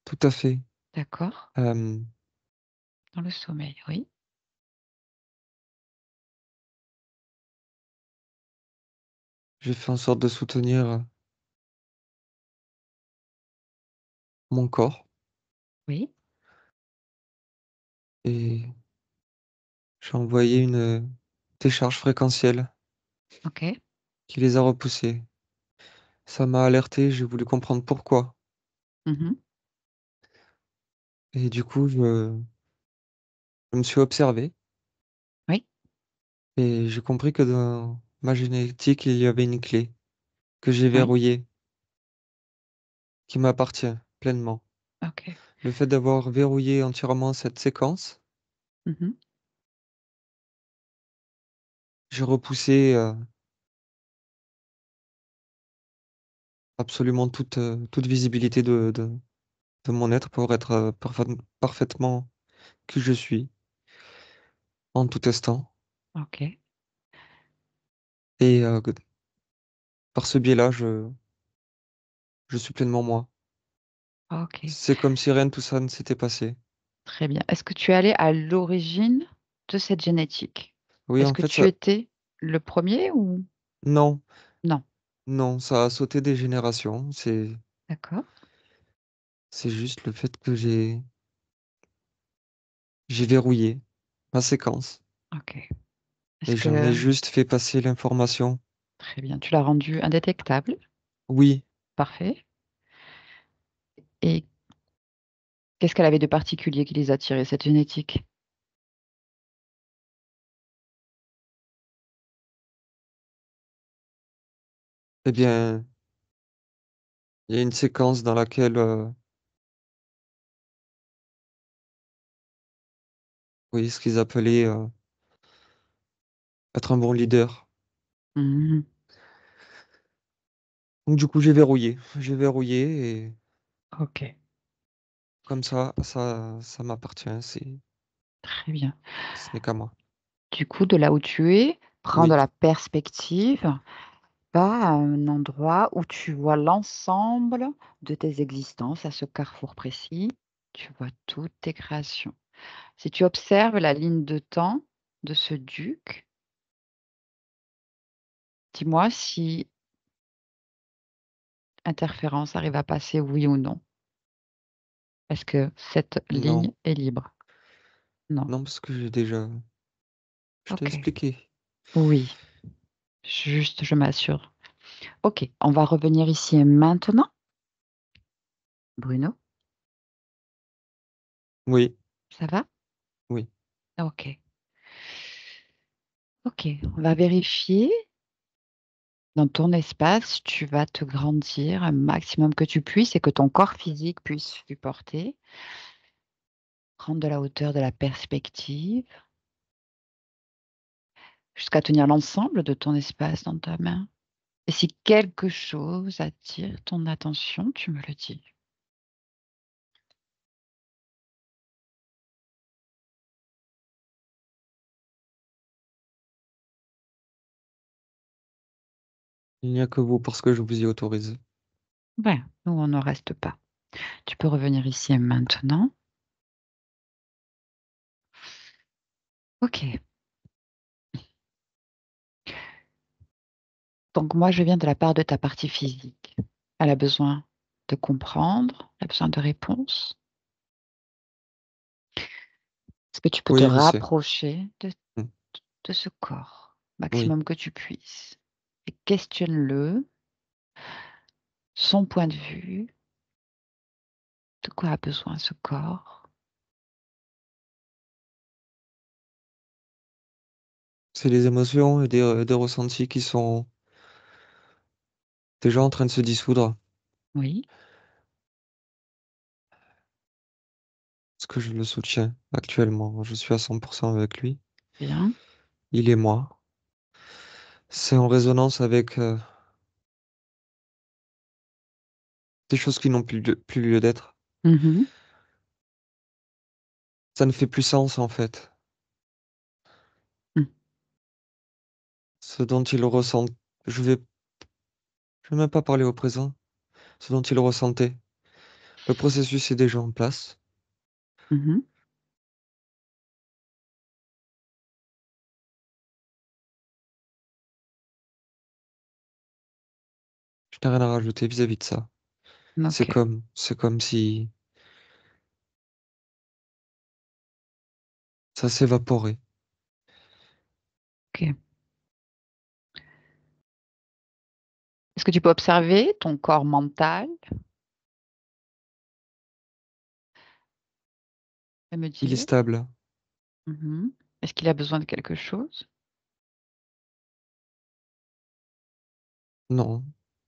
tout à fait, D'accord. euh, Dans le sommeil, oui. j'ai fait en sorte de soutenir mon corps Oui. et j'ai envoyé une décharge fréquentielle Ok. qui les a repoussés. Ça m'a alerté, j'ai voulu comprendre pourquoi. Mhm. Et du coup, je me suis observé Oui. et j'ai compris que dans ma génétique, il y avait une clé que j'ai Oui. verrouillée, qui m'appartient pleinement. Ok. Le fait d'avoir verrouillé entièrement cette séquence, Mhm. j'ai repoussé absolument toute visibilité de mon être pour être parfaitement qui je suis en tout instant. Ok. Et par ce biais-là, je suis pleinement moi. Ok. C'est comme si rien de tout ça ne s'était passé. Très bien. Est-ce que tu es allé à l'origine de cette génétique? Oui, Est-ce en que fait, tu ça, étais le premier ou non, non? non, ça a sauté des générations. D'accord. C'est juste le fait que j'ai verrouillé ma séquence Ok. Est-ce et j'en ai que juste fait passer l'information. très bien, tu l'as rendu indétectable? Oui, Parfait. Et qu'est-ce qu'elle avait de particulier qui les attirait, cette génétique? eh bien, il y a une séquence dans laquelle, oui, ce qu'ils appelaient être un bon leader. Mhm. Donc du coup, j'ai verrouillé. J'ai verrouillé et Ok, comme ça m'appartient. très bien. Ce n'est qu'à moi. Du coup, de là où tu es, prends de Oui, la perspective, va à un endroit où tu vois l'ensemble de tes existences à ce carrefour précis. Tu vois toutes tes créations. Si tu observes la ligne de temps de ce duc, dis-moi si interférence arrive à passer, oui ou non. Est-ce que cette ligne non, est libre? Non. non, parce que je t'ai Ok. expliqué. Oui, juste, je m'assure. Ok, on va revenir ici et maintenant. Bruno, Oui, ça va? oui. Ok. Ok, on va vérifier. Dans ton espace, tu vas te grandir un maximum que tu puisses et que ton corps physique puisse supporter. Prendre de la hauteur, de la perspective, jusqu'à tenir l'ensemble de ton espace dans ta main. Et si quelque chose attire ton attention, tu me le dis. Il n'y a que vous parce que je vous y autorise. Ouais, nous, on ne reste pas. Tu peux revenir ici et maintenant. Ok. Donc moi, je viens de la part de ta partie physique. Elle a besoin de comprendre, elle a besoin de réponses. Est-ce que tu peux te Oui, je sais. rapprocher Mm. de ce corps, Oui, maximum que tu puisses, et questionne-le, son point de vue, de quoi a besoin ce corps. c'est les émotions et des ressentis qui sont déjà en train de se dissoudre. Oui, Parce que je le soutiens actuellement. Je suis à 100% avec lui. bien. Il est moi. C'est en résonance avec des choses qui n'ont plus lieu d'être. Mhm, Ça ne fait plus sens en fait. mm, Ce dont il ressent, je vais même pas parler au présent. Ce dont il ressentait. Le processus est déjà en place. mhm. Je n'ai rien à rajouter vis-à-vis de ça. Ok, C'est comme si ça s'évaporait. ok. Est-ce que tu peux observer ton corps mental et me Il est dire, stable. mhm, est-ce qu'il a besoin de quelque chose? Non,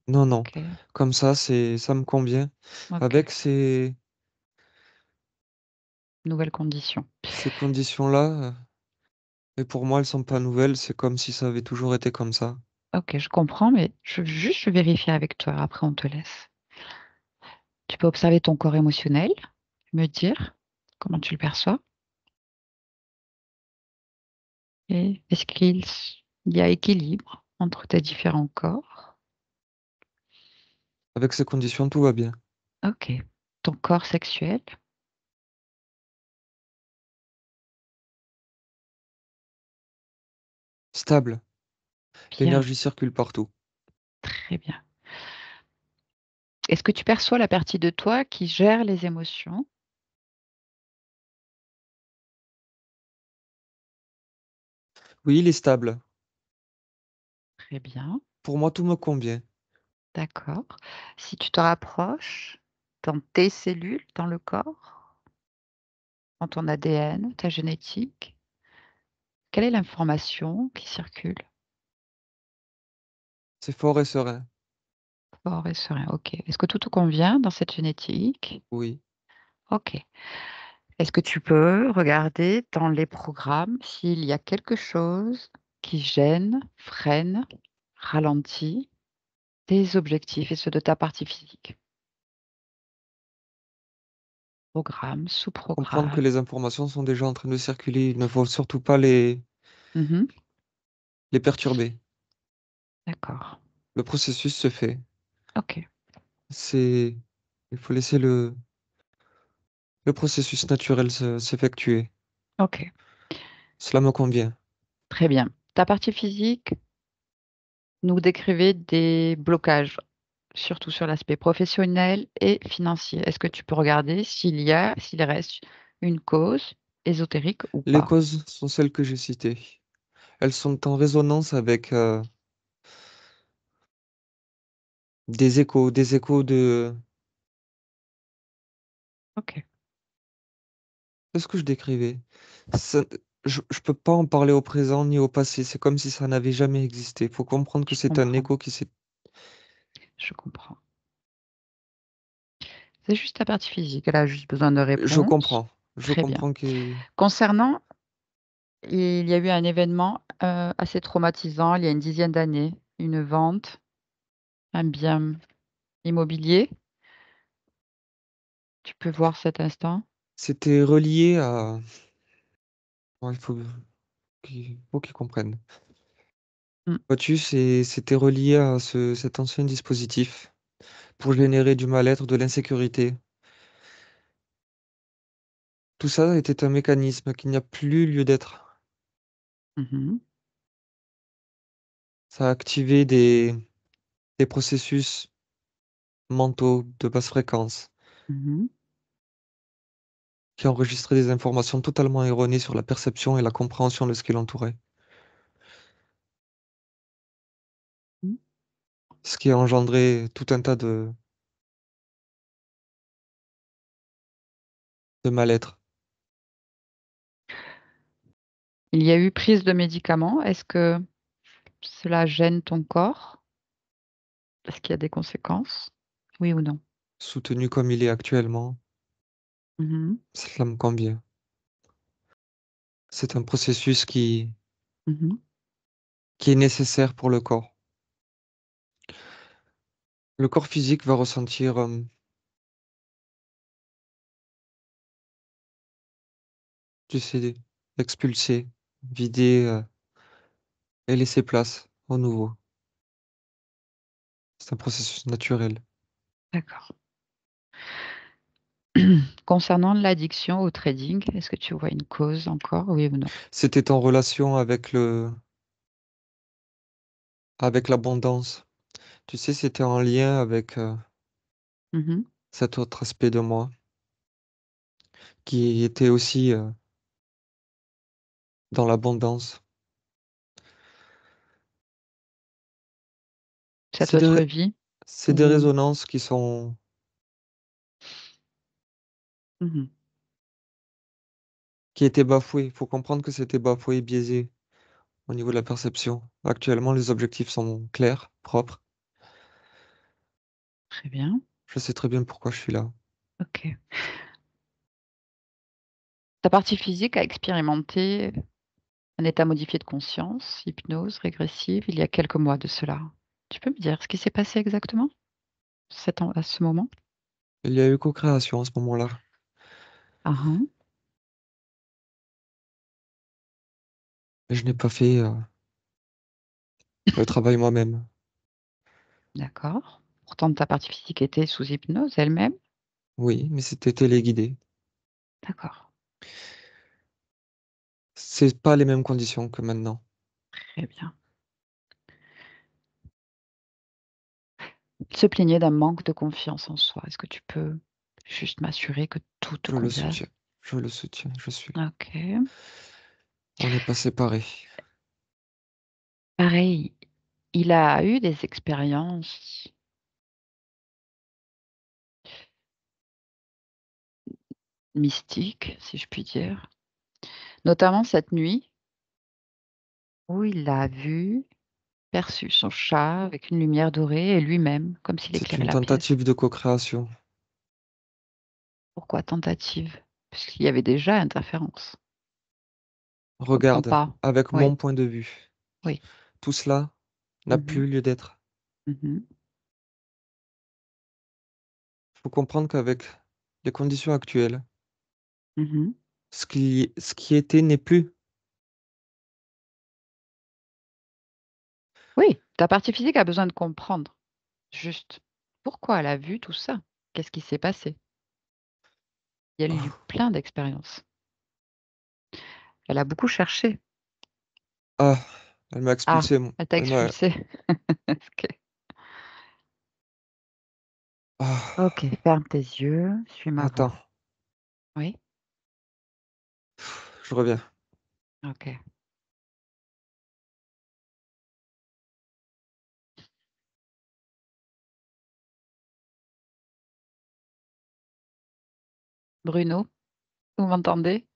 non, non. Ok, Comme ça, ça me convient. ok. Avec Nouvelle condition. ces conditions-là, et pour moi, elles sont pas nouvelles. C'est comme si ça avait toujours été comme ça. Ok, je comprends, mais je vérifie avec toi. Après, on te laisse. Tu peux observer ton corps émotionnel, me dire comment tu le perçois. Et est-ce qu'il y a équilibre entre tes différents corps? Avec ces conditions, tout va bien. Ok. Ton corps sexuel? Stable. Bien, L'énergie circule partout. très bien. Est-ce que tu perçois la partie de toi qui gère les émotions? Oui, il est stable. Très bien, Pour moi, tout me convient. d'accord. Si tu te rapproches dans tes cellules, dans le corps, dans ton ADN, ta génétique, quelle est l'information qui circule? C'est fort et serein. Fort et serein, ok. Est-ce que tout te convient dans cette génétique? Oui. Ok. Est-ce que tu peux regarder dans les programmes s'il y a quelque chose qui gêne, freine, ralentit tes objectifs et ceux de ta partie physique. Programme, Comprendre que sous-programme. les informations sont déjà en train de circuler. Il ne faut surtout pas les Mhm. perturber. D'accord. Le processus se fait. Ok. C'est, il faut laisser le processus naturel s'effectuer. Ok. Cela me convient. Très bien. Ta partie physique nous décrivait des blocages, surtout sur l'aspect professionnel et financier. Est-ce que tu peux regarder s'il reste une cause ésotérique ou Les pas? causes sont celles que j'ai citées. Elles sont en résonance avec des échos Ok. de ce que je décrivais. Ça- je peux pas en parler au présent ni au passé. C'est comme si ça n'avait jamais existé. Il faut comprendre que Je c'est un comprends. écho qui s'est... Je comprends. C'est juste ta partie physique. Elle a juste besoin de Je réponse. comprends. Je Très bien. comprends que Concernant, il y a eu un événement assez traumatisant il y a une dizaine d'années, une vente, un bien immobilier. Tu peux voir cet instant. c'était relié à... Bon, faut qu'ils comprennent. Mm. Vois-tu, c'était relié à cet ancien dispositif pour générer du mal-être, de l'insécurité. Tout ça était un mécanisme qui n'a plus lieu d'être. Mhm. Ça a activé des processus mentaux de basse fréquence Mhm. qui enregistraient des informations totalement erronées sur la perception et la compréhension de ce qui l'entourait. Mhm. Ce qui a engendré tout un tas de mal-être. Il y a eu prise de médicaments. Est-ce que cela gêne ton corps? Est-ce qu'il y a des conséquences? Oui ou non? Soutenu comme il est actuellement, Mhm. cela me convient. C'est un processus Mhm. qui est nécessaire pour le corps. Le corps physique va ressentir, tu sais, expulser, vider, et laisser place au nouveau. C'est un processus naturel. D'accord. Concernant l'addiction au trading, est-ce que tu vois une cause encore, oui ou non? C'était en relation avec l'abondance. Tu sais, c'était en lien avec Mhm. cet autre aspect de moi qui était aussi dans l'abondance. Cette C'est autre des, vie c'est des ou... résonances Mhm. qui étaient bafouées. Il faut comprendre que c'était bafoué et biaisé au niveau de la perception. Actuellement, les objectifs sont clairs, propres. Très bien. Je sais très bien pourquoi je suis là. Ok. Ta partie physique a expérimenté un état modifié de conscience, hypnose régressive, il y a quelques mois de cela. Tu peux me dire ce qui s'est passé exactement à ce moment? Il y a eu co-création à ce moment-là. Ah, hein. Mais je n'ai pas fait le travail moi-même. D'accord. Pourtant, ta partie physique était sous hypnose elle-même. Oui, mais c'était téléguidé. D'accord. C'est pas les mêmes conditions que maintenant. Très bien. Il se plaignait d'un manque de confiance en soi. Est-ce que tu peux juste m'assurer que tout te Je le convient? soutiens. Je le soutiens. Je suis là. Ok. On n'est pas séparés. Pareil, il a eu des expériences mystiques, si je puis dire, notamment cette nuit où il a vu, perçu son chat avec une lumière dorée et lui-même, comme s'il C'est éclairait une la pièce. tentative de co-création. Pourquoi tentative? Puisqu'il y avait déjà interférence. Je comprends Regarde, pas. avec mon Oui, point de vue, oui. tout cela n'a Mhm, plus lieu d'être. mhm. faut comprendre qu'avec les conditions actuelles, Mhm. ce qui était n'est plus. Oui, ta partie physique a besoin de comprendre juste pourquoi elle a vu tout ça. Qu'est-ce qui s'est passé? Il y a eu Oh. plein d'expériences. Elle a beaucoup cherché. Ah, elle m'a Ah, expulsé. elle t'a Elle m'a. expulsé. Ok. Ah, Ok, ferme tes yeux, suis ma attends, voix. Oui, je reviens. ok. Bruno, vous m'entendez?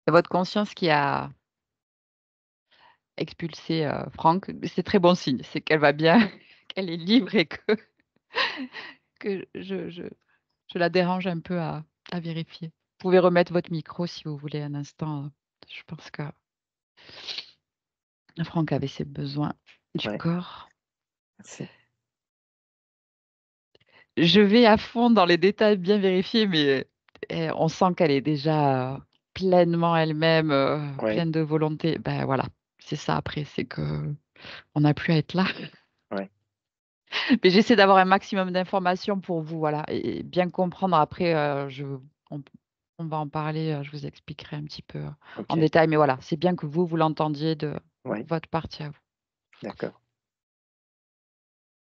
C'est votre conscience qui a expulsé Franck. C'est très bon signe. C'est qu'elle va bien, qu'elle est libre et que je la dérange un peu à vérifier. Vous pouvez remettre votre micro si vous voulez un instant. Je pense que Franck avait ses besoins du Ouais, corps. merci. Je vais à fond dans les détails bien vérifiés, mais on sent qu'elle est déjà pleinement elle-même, Ouais, pleine de volonté. Ben voilà, c'est ça après, c'est que on n'a plus à être là. ouais, Mais j'essaie d'avoir un maximum d'informations pour vous, voilà, et bien comprendre. Après, on, on va en parler, je vous expliquerai un petit peu en ok, détail. Mais voilà, c'est bien que vous l'entendiez de ouais, votre partie à vous. d'accord,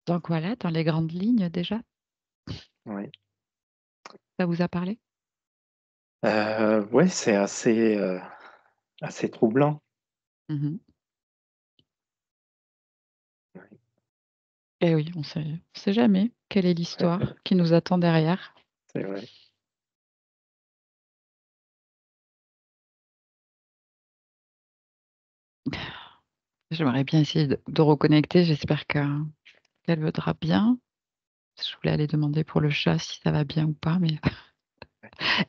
Donc voilà, dans les grandes lignes déjà, ouais. ça vous a parlé? Ouais, c'est assez troublant. Mhm. Ouais. Eh oui, on sait jamais quelle est l'histoire qui nous attend derrière. C'est vrai. J'aimerais bien essayer de reconnecter. J'espère qu'elle voudra bien. Je voulais aller demander pour le chat si ça va bien ou pas, mais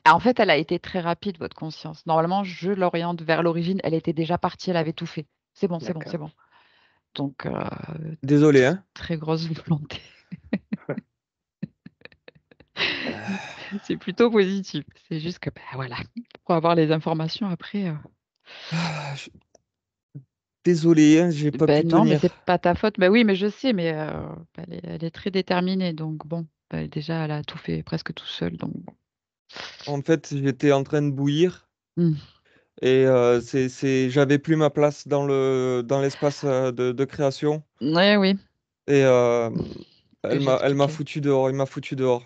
en fait, elle a été très rapide, votre conscience. Normalement, je l'oriente vers l'origine. Elle était déjà partie, elle avait tout fait. C'est bon, c'est bon, c'est D'accord. bon. Donc, Désolé, hein. très grosse volonté. Euh, C'est plutôt positif. C'est juste que, bah, voilà, pour avoir les informations après. ah, désolé, hein, j'ai pas pu Ben non, mais tenir. c'est pas ta faute. Ben oui, mais je sais, mais elle est très déterminée. Donc, bon, ben, déjà, elle a tout fait presque tout seule. Donc, bon. En fait, j'étais en train de bouillir Hmm. et j'avais plus ma place dans l'espace de création Ouais, oui, et ce que elle m'a j'expliquais. foutu dehors. Il m'a foutu dehors.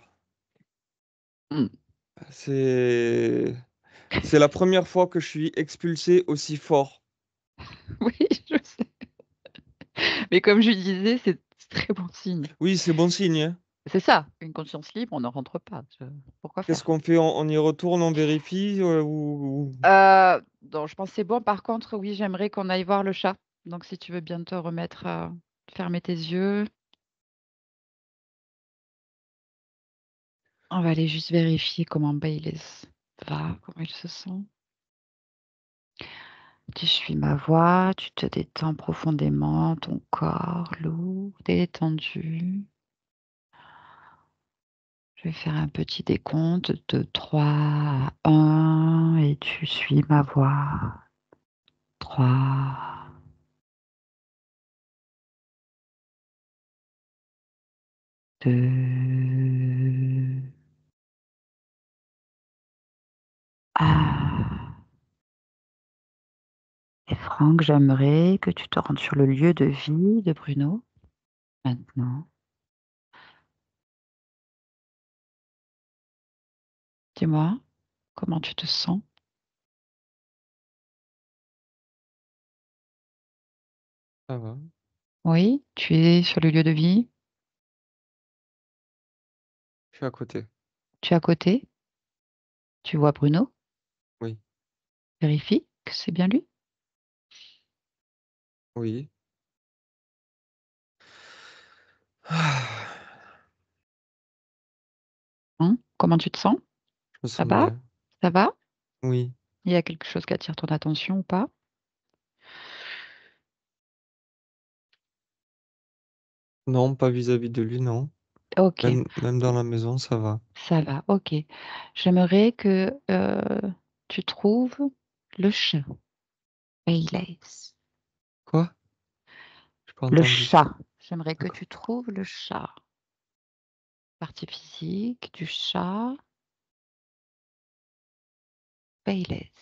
Hmm. C'est, c'est la première fois que je suis expulsé aussi fort. Oui, je sais. Mais comme je disais, c'est très bon signe. Oui, c'est bon signe, hein. C'est ça, une conscience libre, on ne rentre pas. Pourquoi Qu'est-ce faire? qu'on fait? On y retourne, on vérifie Donc, je pense que c'est bon. Par contre, oui, j'aimerais qu'on aille voir le chat. Donc, si tu veux bien te remettre à fermer tes yeux, on va aller juste vérifier comment Bailey va, comment il se sent. Tu suis ma voix, tu te détends profondément, ton corps lourd, détendu. Je vais faire un petit décompte de 3 à 1 et tu suis ma voix. 3, 2, 1. Et Franck, j'aimerais que tu te rendes sur le lieu de vie de Bruno maintenant. Dis-moi, comment tu te sens? Ça va. Oui, tu es sur le lieu de vie? Je suis à côté. Tu es à côté? Tu vois Bruno? Oui. Vérifie que c'est bien lui. Oui. Ah, Hein? Comment tu te sens? je me Ça sens va? bien. Ça va? Oui. Il y a quelque chose qui attire ton attention ou pas? Non, pas vis-à-vis de lui, non. Ok, Même dans la maison, ça va. ça va, ok. J'aimerais que tu trouves le chat. Baileys. Quoi? J'ai pas Le entendu. chat. J'aimerais que D'accord. tu trouves le chat. Partie physique du chat. Baileys.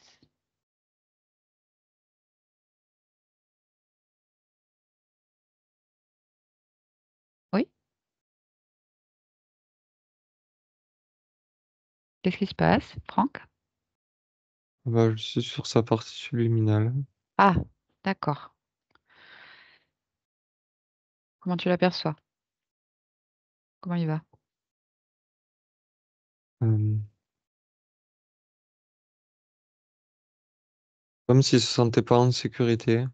Oui, qu'est-ce qui se passe, Franck? Bah, je suis sur sa partie subliminale. Ah, d'accord. Comment tu l'aperçois? Comment il va? Euh, Comme s'il se sentait pas en sécurité.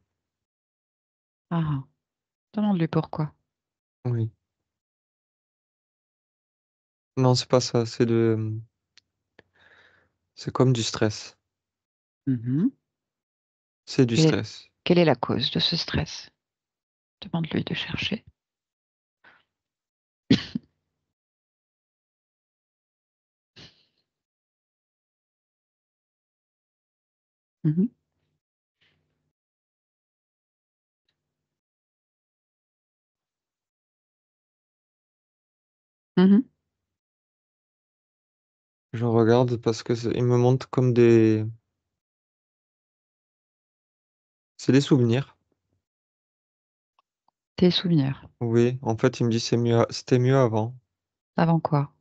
Ah, demande-lui pourquoi. Oui. Non, c'est pas ça. C'est comme du stress. Mhm. C'est du Quelle est, stress. quelle est la cause de ce stress? Demande-lui de chercher. Mhm. Mhm. Je regarde parce que il me montre comme des. C'est des souvenirs. Tes souvenirs. Oui, en fait, il me dit c'était mieux avant. Avant quoi?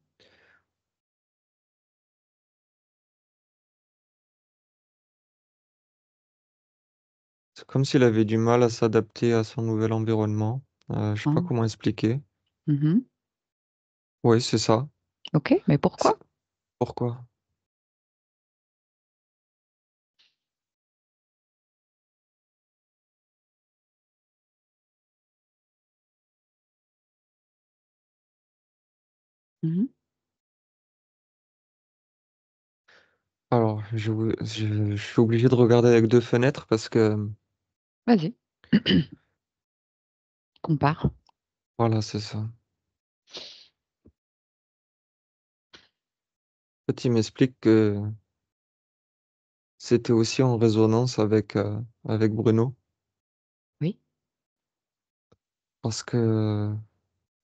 C'est comme s'il avait du mal à s'adapter à son nouvel environnement. Je sais pas Hein. comment expliquer. Mhm. Oui, c'est ça. Ok, mais C'est- pourquoi? Pourquoi? Mhm. Alors, je suis obligé de regarder avec deux fenêtres parce que, Vas-y. Compare. voilà, c'est ça. En fait, il m'explique que c'était aussi en résonance avec Bruno Oui. parce que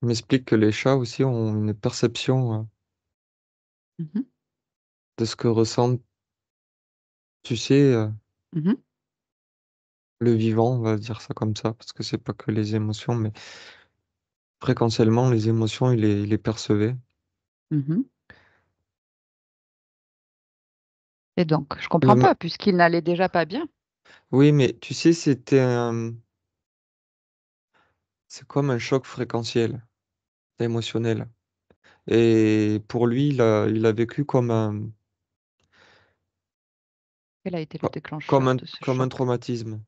il m'explique que les chats aussi ont une perception Mhm. de ce que ressent, tu sais, Mhm. le vivant, on va dire ça comme ça, parce que c'est pas que les émotions, mais fréquentiellement, les émotions, il les percevait. Mhm. Et donc, je Le comprends ma- pas, puisqu'il n'allait déjà pas bien. Oui, mais tu sais, c'est comme un choc fréquentiel, émotionnel. Et pour lui, il a vécu Quel a été le co- comme déclencheur un, de ce comme un choc? traumatisme.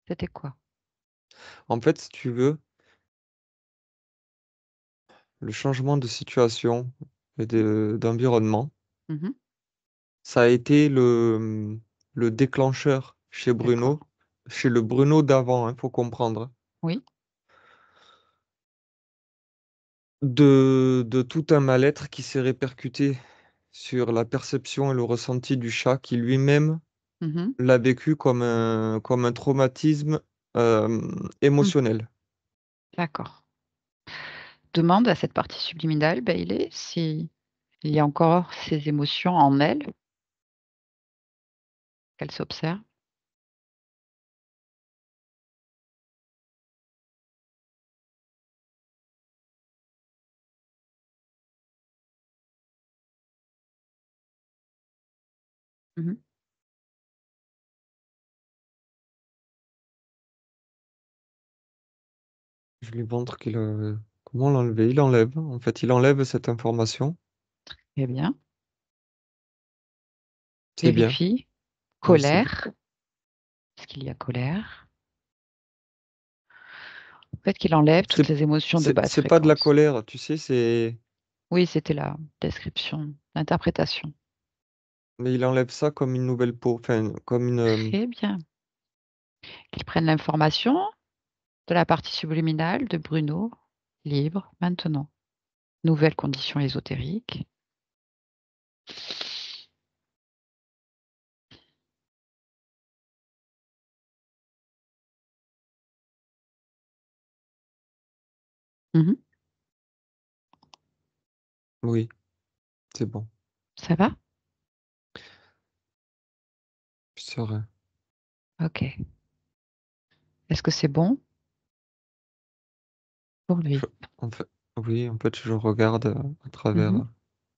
C'était quoi? En fait, si tu veux, le changement de situation et d'environnement, Mhm. ça a été le déclencheur D'accord. chez le Bruno d'avant, il faut comprendre, Oui. de tout un mal-être qui s'est répercuté sur la perception et le ressenti du chat qui lui-même Mhm. l'a vécu comme un traumatisme Mm. émotionnel. D'accord. Demande à cette partie subliminale, Bailey, si il y a encore ces émotions en elle, qu'elle s'observe. Mhm. Je lui montre comment l'enlever. Il enlève, en fait, il enlève cette information. Eh bien, C'est bien. vérifie. Oui, c'est bien. Colère. Est-ce qu'il y a colère? Peut-être qu'il enlève toutes C'est, ces émotions de basse c'est pas de la fréquence. colère, tu sais, Oui, c'était la description, l'interprétation. mais il enlève ça comme une nouvelle peau, enfin, comme une. Très bien. Qu'il prenne l'information de la partie subliminale de Bruno, libre, maintenant. Nouvelles conditions ésotériques. Mhm. Oui, c'est bon. Ça va? C'est vrai. Ok. Est-ce que c'est bon pour lui? Je- En fait, oui, en fait, je regarde à travers. Mhm.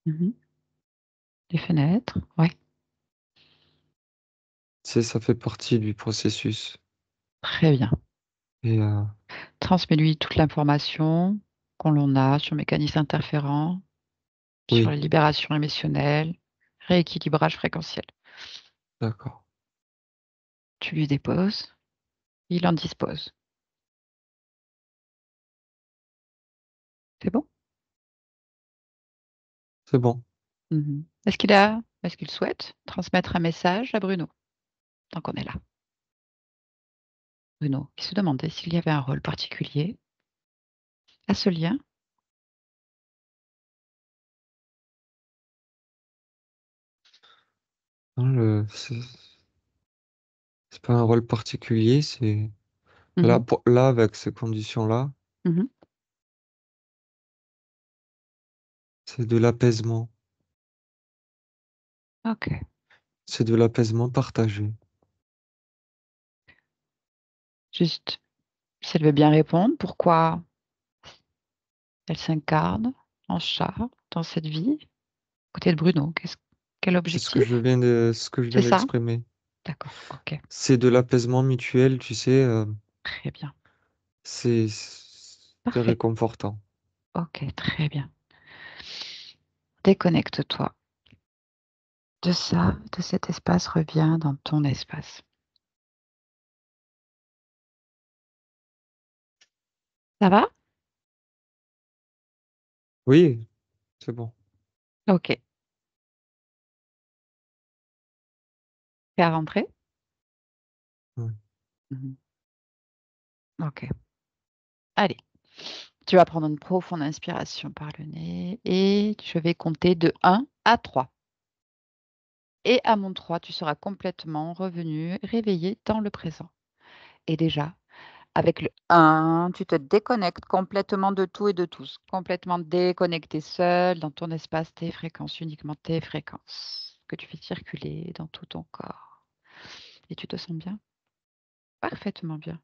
Mhm. Les fenêtres, oui. Tu sais, ça fait partie du processus. Très bien. Et Transmets-lui toute l'information qu'on l'on a sur le mécanisme interférent, sur oui, la libération émotionnelle, rééquilibrage fréquentiel. d'accord. Tu lui déposes, il en dispose. C'est bon? C'est bon. Mhm. Est-ce qu'il souhaite transmettre un message à Bruno, tant qu'on est là? Bruno, qui se demandait s'il y avait un rôle particulier à ce lien. Non, c'est pas un rôle particulier, c'est Mhm. là avec ces conditions-là, Mhm. c'est de l'apaisement. Ok. C'est de l'apaisement partagé. Juste, si elle veut bien répondre, pourquoi elle s'incarne en chat dans cette vie, à côté de Bruno? Quel objectif? Ce que je C'est viens ça? d'exprimer. D'accord, ok. C'est de l'apaisement mutuel, tu sais, Très bien. c'est Parfait. réconfortant. Ok, très bien. Déconnecte-toi de ça, de cet espace, reviens dans ton espace. Ça va? Oui, c'est bon. Ok. Prêt à rentrer? Ouais. Mhm. Ok. Allez, tu vas prendre une profonde inspiration par le nez et je vais compter de 1 à 3. Et à mon 3, tu seras complètement revenu, réveillé dans le présent. Et déjà, avec le 1, tu te déconnectes complètement de tout et de tous. Complètement déconnecté seul dans ton espace, tes fréquences, uniquement tes fréquences que tu fais circuler dans tout ton corps. Et tu te sens bien? Parfaitement bien.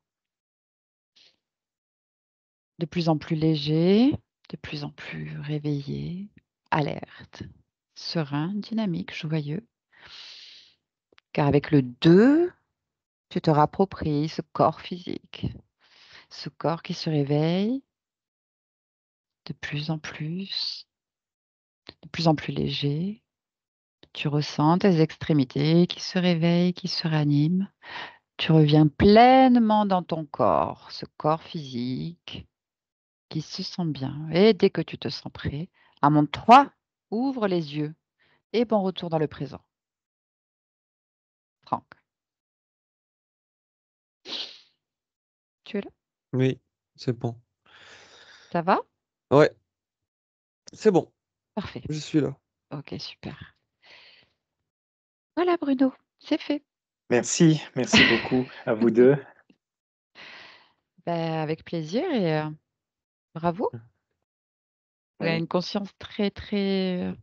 De plus en plus léger, de plus en plus réveillé, alerte, serein, dynamique, joyeux. Car avec le 2, tu te rappropries ce corps physique, ce corps qui se réveille de plus en plus léger. Tu ressens tes extrémités qui se réveillent, qui se raniment. Tu reviens pleinement dans ton corps, ce corps physique qui se sent bien. Et dès que tu te sens prêt, à mon 3, ouvre les yeux et bon retour dans le présent. Franck, tu es là? Oui, c'est bon. Ça va? Ouais, c'est bon. Parfait. Je suis là. Ok, super. Voilà, Bruno, c'est fait. Merci beaucoup à vous deux. Ben, avec plaisir et bravo. Elle a Oui. une conscience très, très,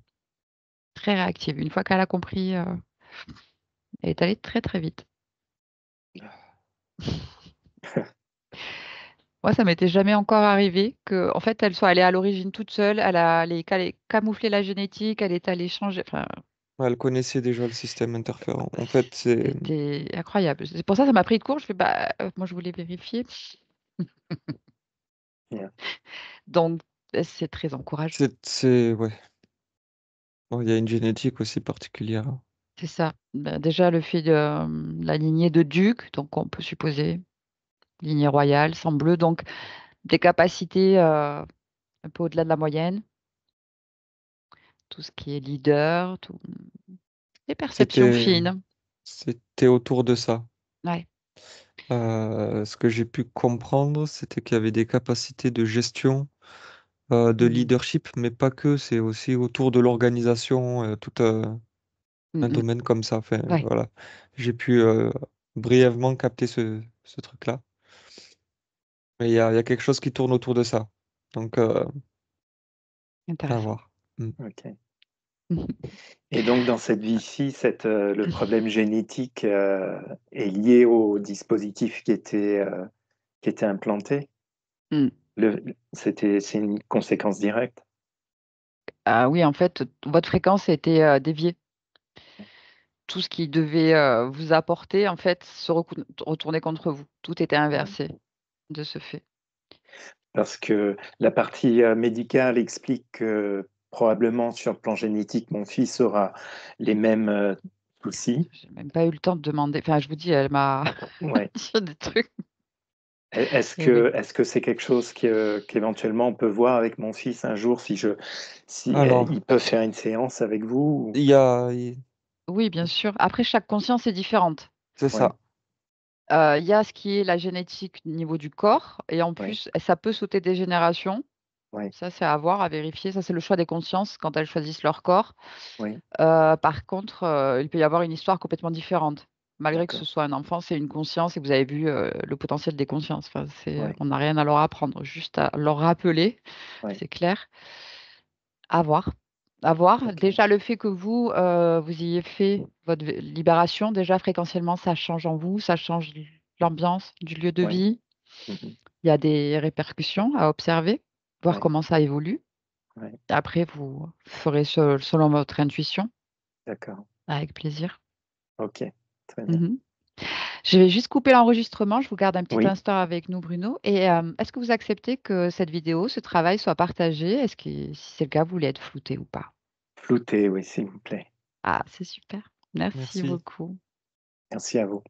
très réactive. Une fois qu'elle a compris, elle est allée très, très vite. Moi, ça m'était jamais encore arrivé que, en fait, elle soit allée à l'origine toute seule. Elle camouflé la génétique, elle est allée changer. Enfin, Elle connaissait déjà le système interférent. En fait, c'est c'était incroyable. C'est pour ça que ça m'a pris de court. Je fais, bah, moi, je voulais vérifier. Bien. Donc, c'est très encourageant. ouais. Bon, il y a une génétique aussi particulière. C'est ça. Ben, déjà, le fait de la lignée de duc, donc on peut supposer lignée royale, sang bleu, donc des capacités un peu au-delà de la moyenne, tout ce qui est leader, tout, des perceptions C'était fines. c'était autour de ça. Ouais. Ce que j'ai pu comprendre, c'était qu'il y avait des capacités de gestion de Mhm. leadership, mais pas que, c'est aussi autour de l'organisation, tout un Mhm. domaine comme ça. Enfin, Ouais, voilà. J'ai pu brièvement capter ce truc-là. Mais il y a quelque chose qui tourne autour de ça. Donc, à intéressant. voir. Mm. Ok. Mhm. Et donc, dans cette vie-ci, le problème génétique est lié au dispositif qui était implanté. Mm. C'est une conséquence directe. Ah oui, en fait, votre fréquence a été déviée. Tout ce qui devait vous apporter, en fait, retournait contre vous. Tout était Ouais. inversé de ce fait. Parce que la partie médicale explique que probablement sur le plan génétique, mon fils aura les mêmes soucis. J'ai même pas eu le temps de demander. Enfin, je vous dis, elle m'a Ouais. dit des trucs. Est-ce Et oui. que c'est quelque chose qu'éventuellement on peut voir avec mon fils un jour si Alors, il peut faire une séance avec vous il y a... il- Oui, bien sûr. Après, chaque conscience est différente. C'est Ouais, ça. Il y a ce qui est la génétique au niveau du corps, et en ouais, plus, ça peut sauter des générations. ouais, Ça, c'est à voir, à vérifier. Ça, c'est le choix des consciences quand elles choisissent leur corps. ouais, Par contre, il peut y avoir une histoire complètement différente. Malgré que ce d'accord. soit un enfant, c'est une conscience et que vous avez vu le potentiel des consciences. Enfin, Ouais, on n'a rien à leur apprendre, juste à leur rappeler, ouais, c'est clair. À voir. À voir. ok. Déjà, le fait que vous ayez fait votre libération, déjà fréquentiellement, ça change en vous, ça change l'ambiance du lieu de Ouais, vie. mhm, Il y a des répercussions à observer, voir ouais, comment ça évolue. ouais, Après, vous ferez selon votre intuition, d'accord. avec plaisir. Ok, très bien. Mhm. Je vais juste couper l'enregistrement. Je vous garde un petit Oui, instant avec nous, Bruno. Et est-ce que vous acceptez que cette vidéo, ce travail soit partagé? Est-ce que, si c'est le cas, vous voulez être flouté ou pas? flouté, oui, s'il vous plaît. Ah, c'est super. Merci Merci. beaucoup. Merci à vous.